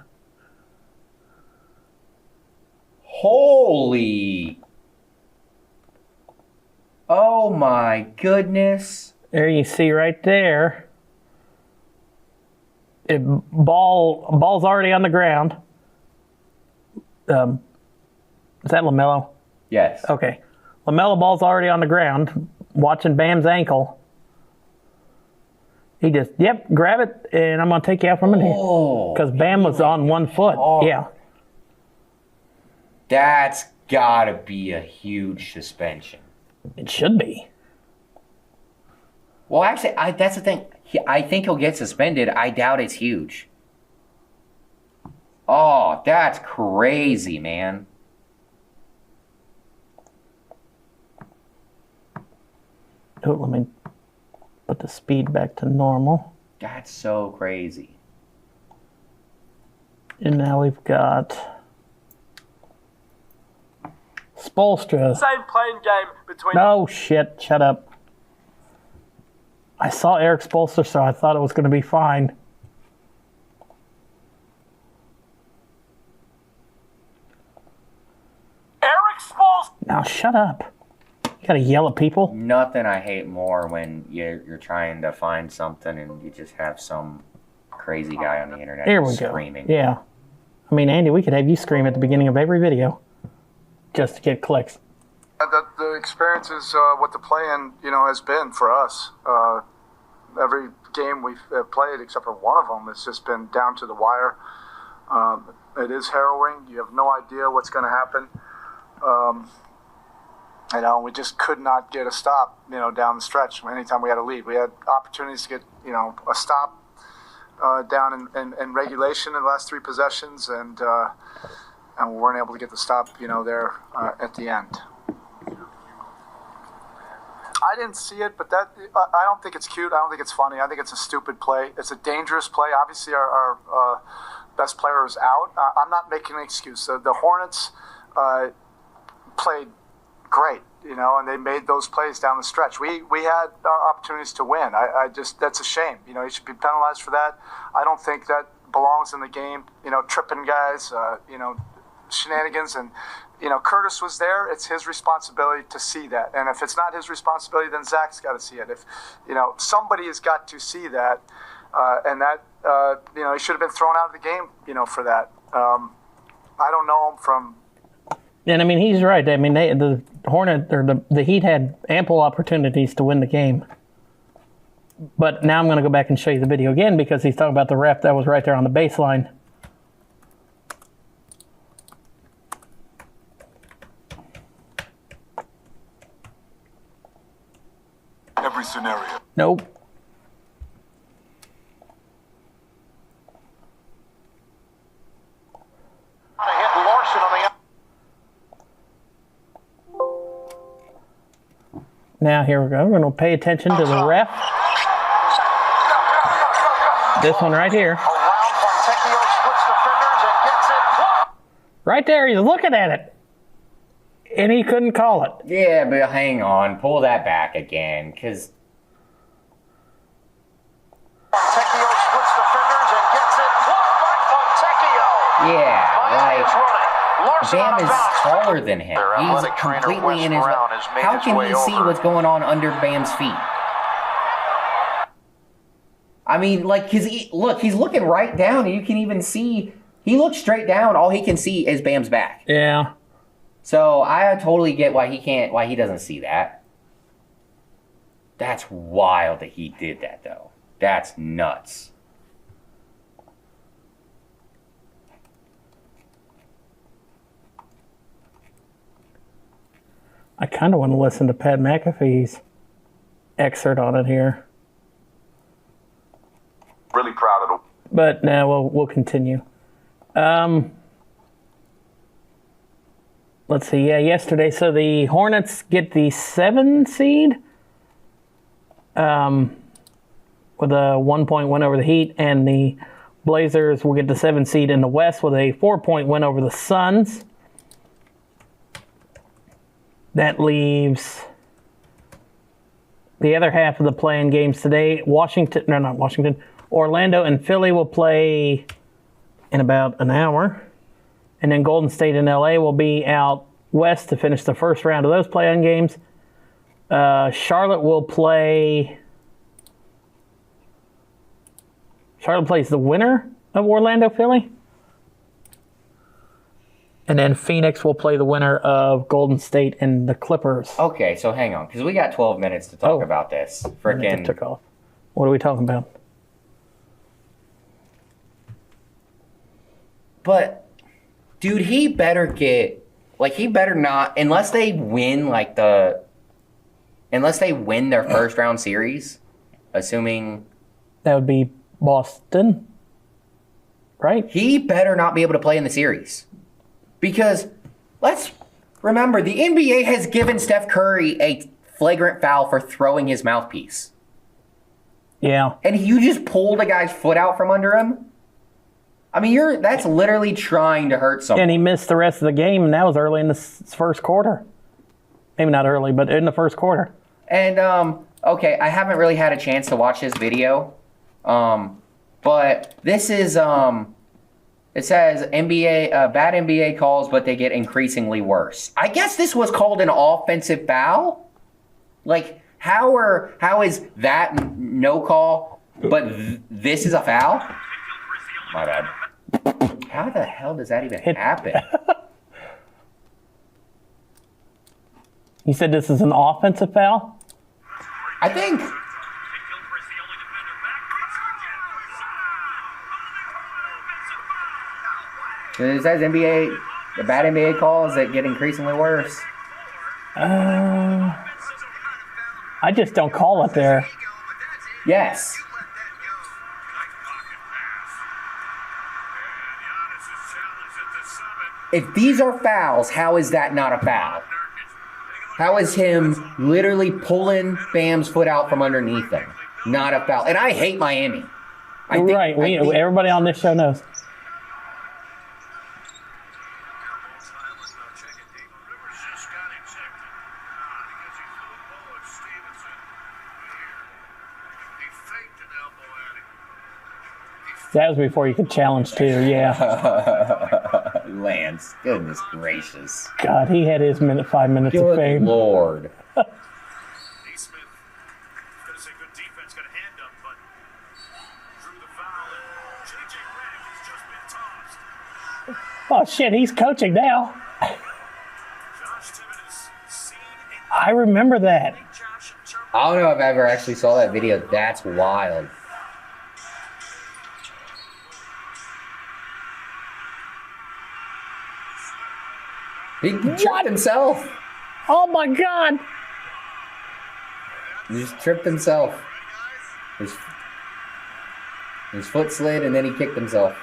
Holy. Oh my goodness. There you see right there. Ball's already on the ground. Is that LaMelo? Yes. Okay. LaMelo ball's already on the ground, watching Bam's ankle. He just, grab it, and I'm going to take you out from in here. Because Bam was on 1 foot. Yeah. That's got to be a huge suspension. It should be. Well, actually, that's the thing. I think he'll get suspended. I doubt it's huge. Oh, that's crazy, man. Oh, let me put the speed back to normal. That's so crazy. And now we've got Spoelstra. Same playing game between. No shit, shut up. I saw Eric Spoelstra, so I thought it was going to be fine. Eric Spoelstra. Now shut up. You gotta yell at people. Nothing I hate more when you're trying to find something and you just have some crazy guy on the internet Here we screaming. go. Yeah. I mean, Andy, we could have you scream at the beginning of every video just to get clicks. The experience is what the play-in, has been for us. Every game we've played, except for one of them, it's just been down to the wire. It is harrowing. You have no idea what's going to happen. We just could not get a stop, down the stretch. Anytime we had a lead, we had opportunities to get, a stop down in regulation in the last 3 possessions, and we weren't able to get the stop, there at the end. I didn't see it, but I don't think it's cute. I don't think it's funny. I think it's a stupid play. It's a dangerous play. Obviously, our best player is out. I'm not making an excuse. The Hornets played great, and they made those plays down the stretch. We had our opportunities to win. That's a shame. He should be penalized for that. I don't think that belongs in the game. Tripping guys, shenanigans, and Curtis was there. It's his responsibility to see that, and if it's not his responsibility, then Zach's got to see it. If somebody has got to see that, and that he should have been thrown out of the game, for that. I don't know him from. And I mean, he's right. I mean, the Hornet or the Heat had ample opportunities to win the game. But now I'm going to go back and show you the video again because he's talking about the ref that was right there on the baseline. Every every scenario. Nope. Hit Larson on the Now here we go. We're going to pay attention to the ref. This one right here. around Fontecchio, splits defenders and gets it. Right there, he's looking at it. And he couldn't call it. Yeah, but hang on. Pull that back again, because... Fontecchio splits defenders and gets it. Blocked by Fontecchio. Yeah, Miami is running. Larson Bam out of is bounds. taller than him. Their He's athletic trainer, completely Wes in his... Brown, has made How his can way he see over. what's going on under Bam's feet? I mean, like, because look, he's looking right down, and you can even see... He looks straight down. All he can see is Bam's back. Yeah. So I totally get why he doesn't see that. That's wild that he did that, though. That's nuts. I kind of want to listen to Pat McAfee's excerpt on it here. Really proud of them. But no, we'll continue. Let's see. Yeah, yesterday. So the Hornets get the 7 seed with a 1-point win over the Heat, and the Blazers will get the 7 seed in the West with a 4-point win over the Suns. That leaves the other half of the play-in games today. Orlando and Philly will play in about an hour. And then Golden State and LA will be out west to finish the first round of those play-in games. Charlotte plays the winner of Orlando, Philly. And then Phoenix will play the winner of Golden State and the Clippers. Okay, so hang on, because we got 12 minutes to talk about this. It took off. What are we talking about? But, dude, he better not, unless they win their first round series, assuming. That would be Boston, right? He better not be able to play in the series. Because, let's remember, the NBA has given Steph Curry a flagrant foul for throwing his mouthpiece. Yeah. And you just pulled a guy's foot out from under him? I mean, that's literally trying to hurt someone. And he missed the rest of the game, and that was early in the first quarter. Maybe not early, but in the first quarter. And, okay, I haven't really had a chance to watch his video. But this is, it says bad NBA calls, but they get increasingly worse. I guess this was called an offensive foul? Like, how is that no call, but this is a foul? My bad. How the hell does that even happen? You said this is an offensive foul? I think. It says the bad NBA calls that get increasingly worse. I just don't call it there. Yes. If these are fouls, how is that not a foul? How is him literally pulling Bam's foot out from underneath him not a foul? And I hate Miami. Everybody on this show knows. That was before you could challenge too, yeah. Lance, goodness gracious. God, he had his 5 minutes of fame. Good Lord. Oh shit, he's coaching now. I remember that. I don't know if I ever actually saw that video. That's wild. He tripped himself. Oh my God. He just tripped himself. His foot slid and then he kicked himself.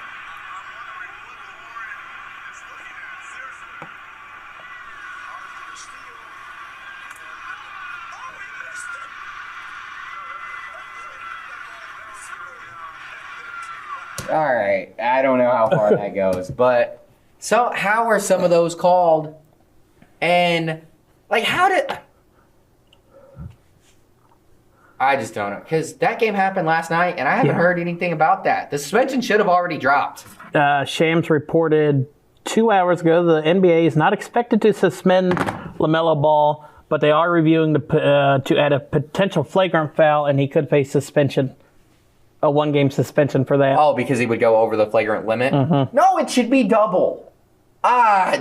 All right, I don't know how far that goes, but so how are some of those called? And like, how did? I just don't know, because that game happened last night, and I haven't heard anything about that. The suspension should have already dropped. Shams reported 2 hours ago the NBA is not expected to suspend LaMelo Ball, but they are reviewing to add a potential flagrant foul, and he could face suspension. A 1-game suspension for that. Oh, because he would go over the flagrant limit? Mm-hmm. No, it should be double. The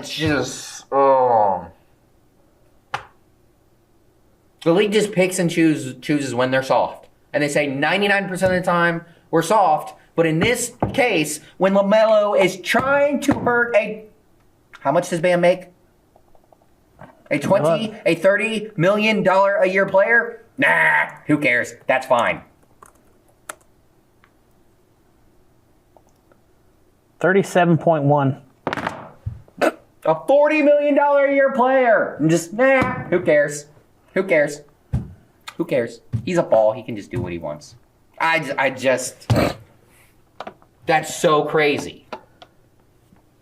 league just picks and chooses when they're soft. And they say 99% of the time we're soft, but in this case, when LaMelo is trying to hurt how much does Bam make? A $30 million a year player? Nah, who cares? That's fine. 37.1. A $40 million a year player. I'm just, who cares? Who cares? Who cares? He's a ball. He can just do what he wants. That's so crazy.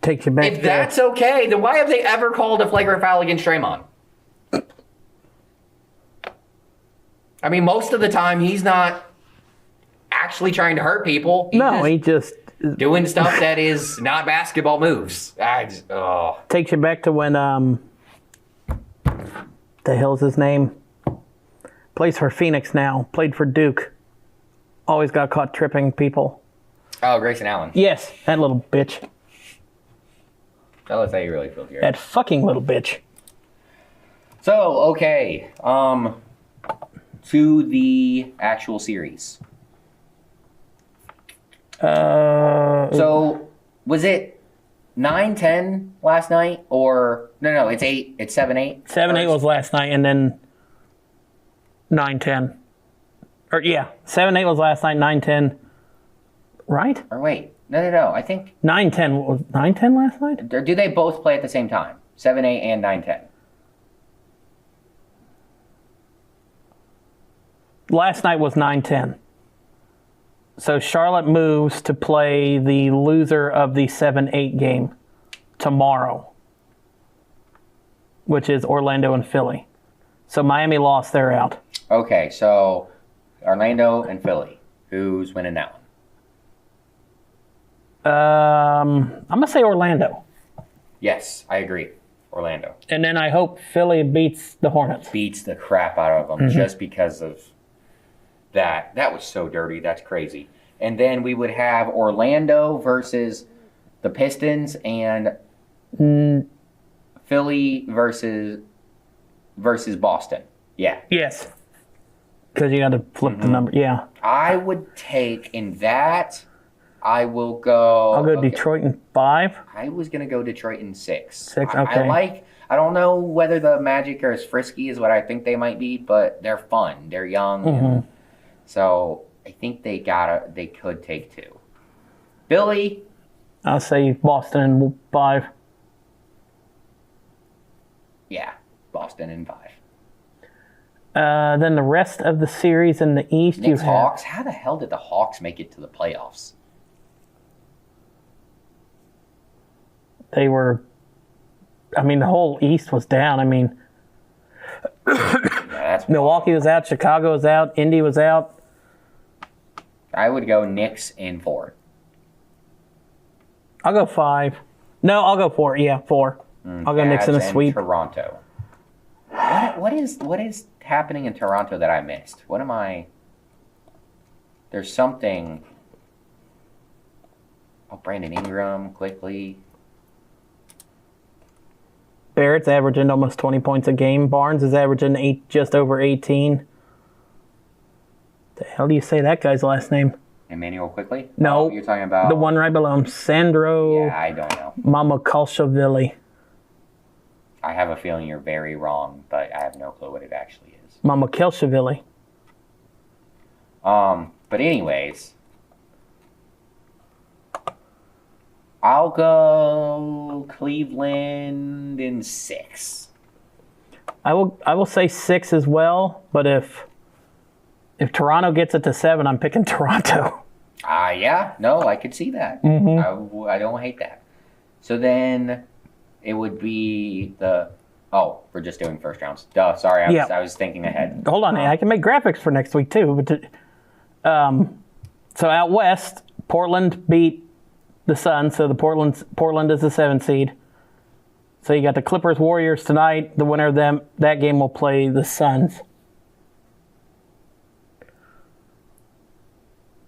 Takes you back. If that's okay, then why have they ever called a flagrant foul against Draymond? I mean, most of the time, he's not actually trying to hurt people. He just doing stuff that is not basketball moves. Takes you back to when the hell's his name? Plays for Phoenix now. Played for Duke. Always got caught tripping people. Oh, Grayson Allen. Yes, that little bitch. Tell us how you really feel, Gary. That fucking little bitch. So, okay. To the actual series. So, was it 9-10 last night? Or, no, it's 8. It's 7-8? 7-8 was last night, and then 9-10. 7-8 was last night, 9-10. Right? Or wait, no. I think 9-10 was 9-10 last night? Or do they both play at the same time? 7-8 and 9-10? Last night was 9-10. So Charlotte moves to play the loser of the 7-8 game tomorrow, which is Orlando and Philly. So Miami lost, they're out. Okay, so Orlando and Philly. Who's winning that one? I'm going to say Orlando. Yes, I agree. Orlando. And then I hope Philly beats the Hornets. Beats the crap out of them just because of that. That was so dirty. That's crazy. And then we would have Orlando versus the Pistons and Philly versus Boston. Yeah. Yes. Because you got to flip the number. Yeah. I would take in that. I will go. I'll go Detroit in 5. I was gonna go Detroit in 6. 6. Okay. I don't know whether the Magic are as frisky as what I think they might be, but they're fun. They're young, and so I think they could take 2. Billy, I'll say Boston in 5. Yeah, Boston in 5. Then the rest of the series in the East, Knicks, Hawks. How the hell did the Hawks make it to the playoffs? They were. I mean, the whole East was down. I mean, Milwaukee was out, Chicago was out, Indy was out. I would go Knicks in 4. I'll go 5. No, I'll go 4. Yeah, 4. I'll go Knicks in a sweep. Toronto. What is happening in Toronto that I missed? What am I? There's something. Oh, Brandon Ingram quickly. Barrett's averaging almost 20 points a game. Barnes is averaging just over 18. The hell do you say that guy's last name? Emmanuel Quickly? No. Oh, you're talking about... The one right below him. Sandro... Yeah, I don't know. Mamukelashvili. I have a feeling you're very wrong, but I have no clue what it actually is. Mamukelashvili. But anyways, I'll go Cleveland in 6. I will say 6 as well, but if Toronto gets it to 7, I'm picking Toronto. Yeah, no, I could see that. I don't hate that. So then it would be we're just doing first rounds. Duh, sorry, I was thinking ahead. Hold on, I can make graphics for next week too. But so out west, Portland beat the Suns, so Portland is the 7th seed. So you got the Clippers Warriors tonight. The winner of that game will play the Suns.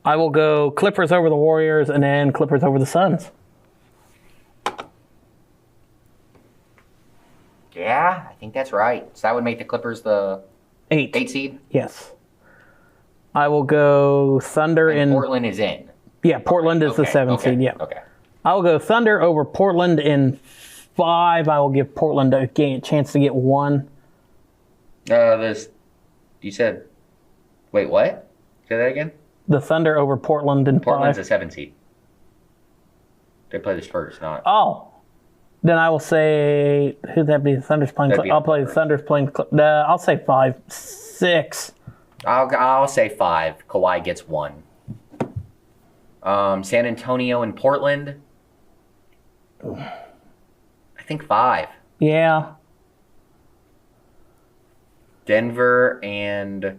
I will go Clippers over the Warriors and then Clippers over the Suns. Yeah, I think that's right. So that would make the Clippers the 8 seed? Yes. I will go Thunder in... Portland is in. Yeah, Portland is the 7th seed, yeah. Okay. I will go Thunder over Portland in 5. I will give Portland a chance to get 1. You said... Wait, what? Say that again? The Thunder over Portland in 5. Portland's a 7th seed. They play the Spurs, not... Oh. Then I will say... Who'd that be? The Thunder's playing... I'll play the Thunder's playing... I'll say 5. 6. I'll say 5. Kawhi gets 1. San Antonio and Portland. I think 5. Yeah. Denver and...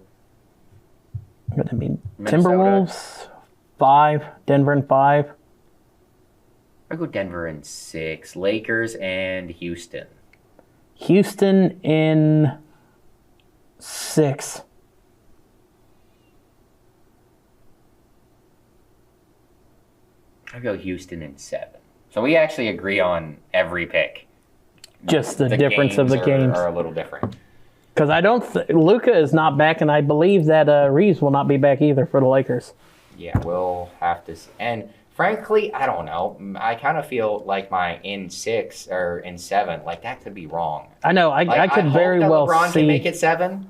Gonna be Timberwolves 5. Denver in 5. I'll go Denver in 6. Lakers and Houston. Houston in 6. I'll go Houston in 7. So we actually agree on every pick. Just the difference of the games are a little different. Because I don't... Luka is not back, and I believe that Reeves will not be back either for the Lakers. Yeah, we'll have to... And frankly, I don't know. I kind of feel like my in 6 or in 7, like that could be wrong. I know. I could very well LeBron see... can make it 7.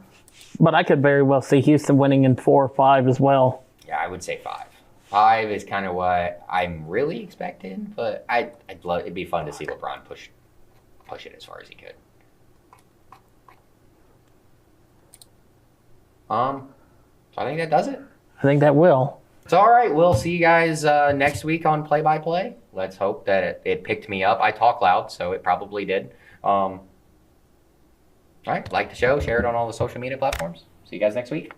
But I could very well see Houston winning in 4 or 5 as well. Yeah, I would say 5. 5 is kind of what I'm really expecting, but it'd be fun to see LeBron push it as far as he could. So I think that does it. I think that will. It's all right. We'll see you guys next week on Play by Play. Let's hope that it picked me up. I talk loud, so it probably did. All right. Like the show, share it on all the social media platforms. See you guys next week.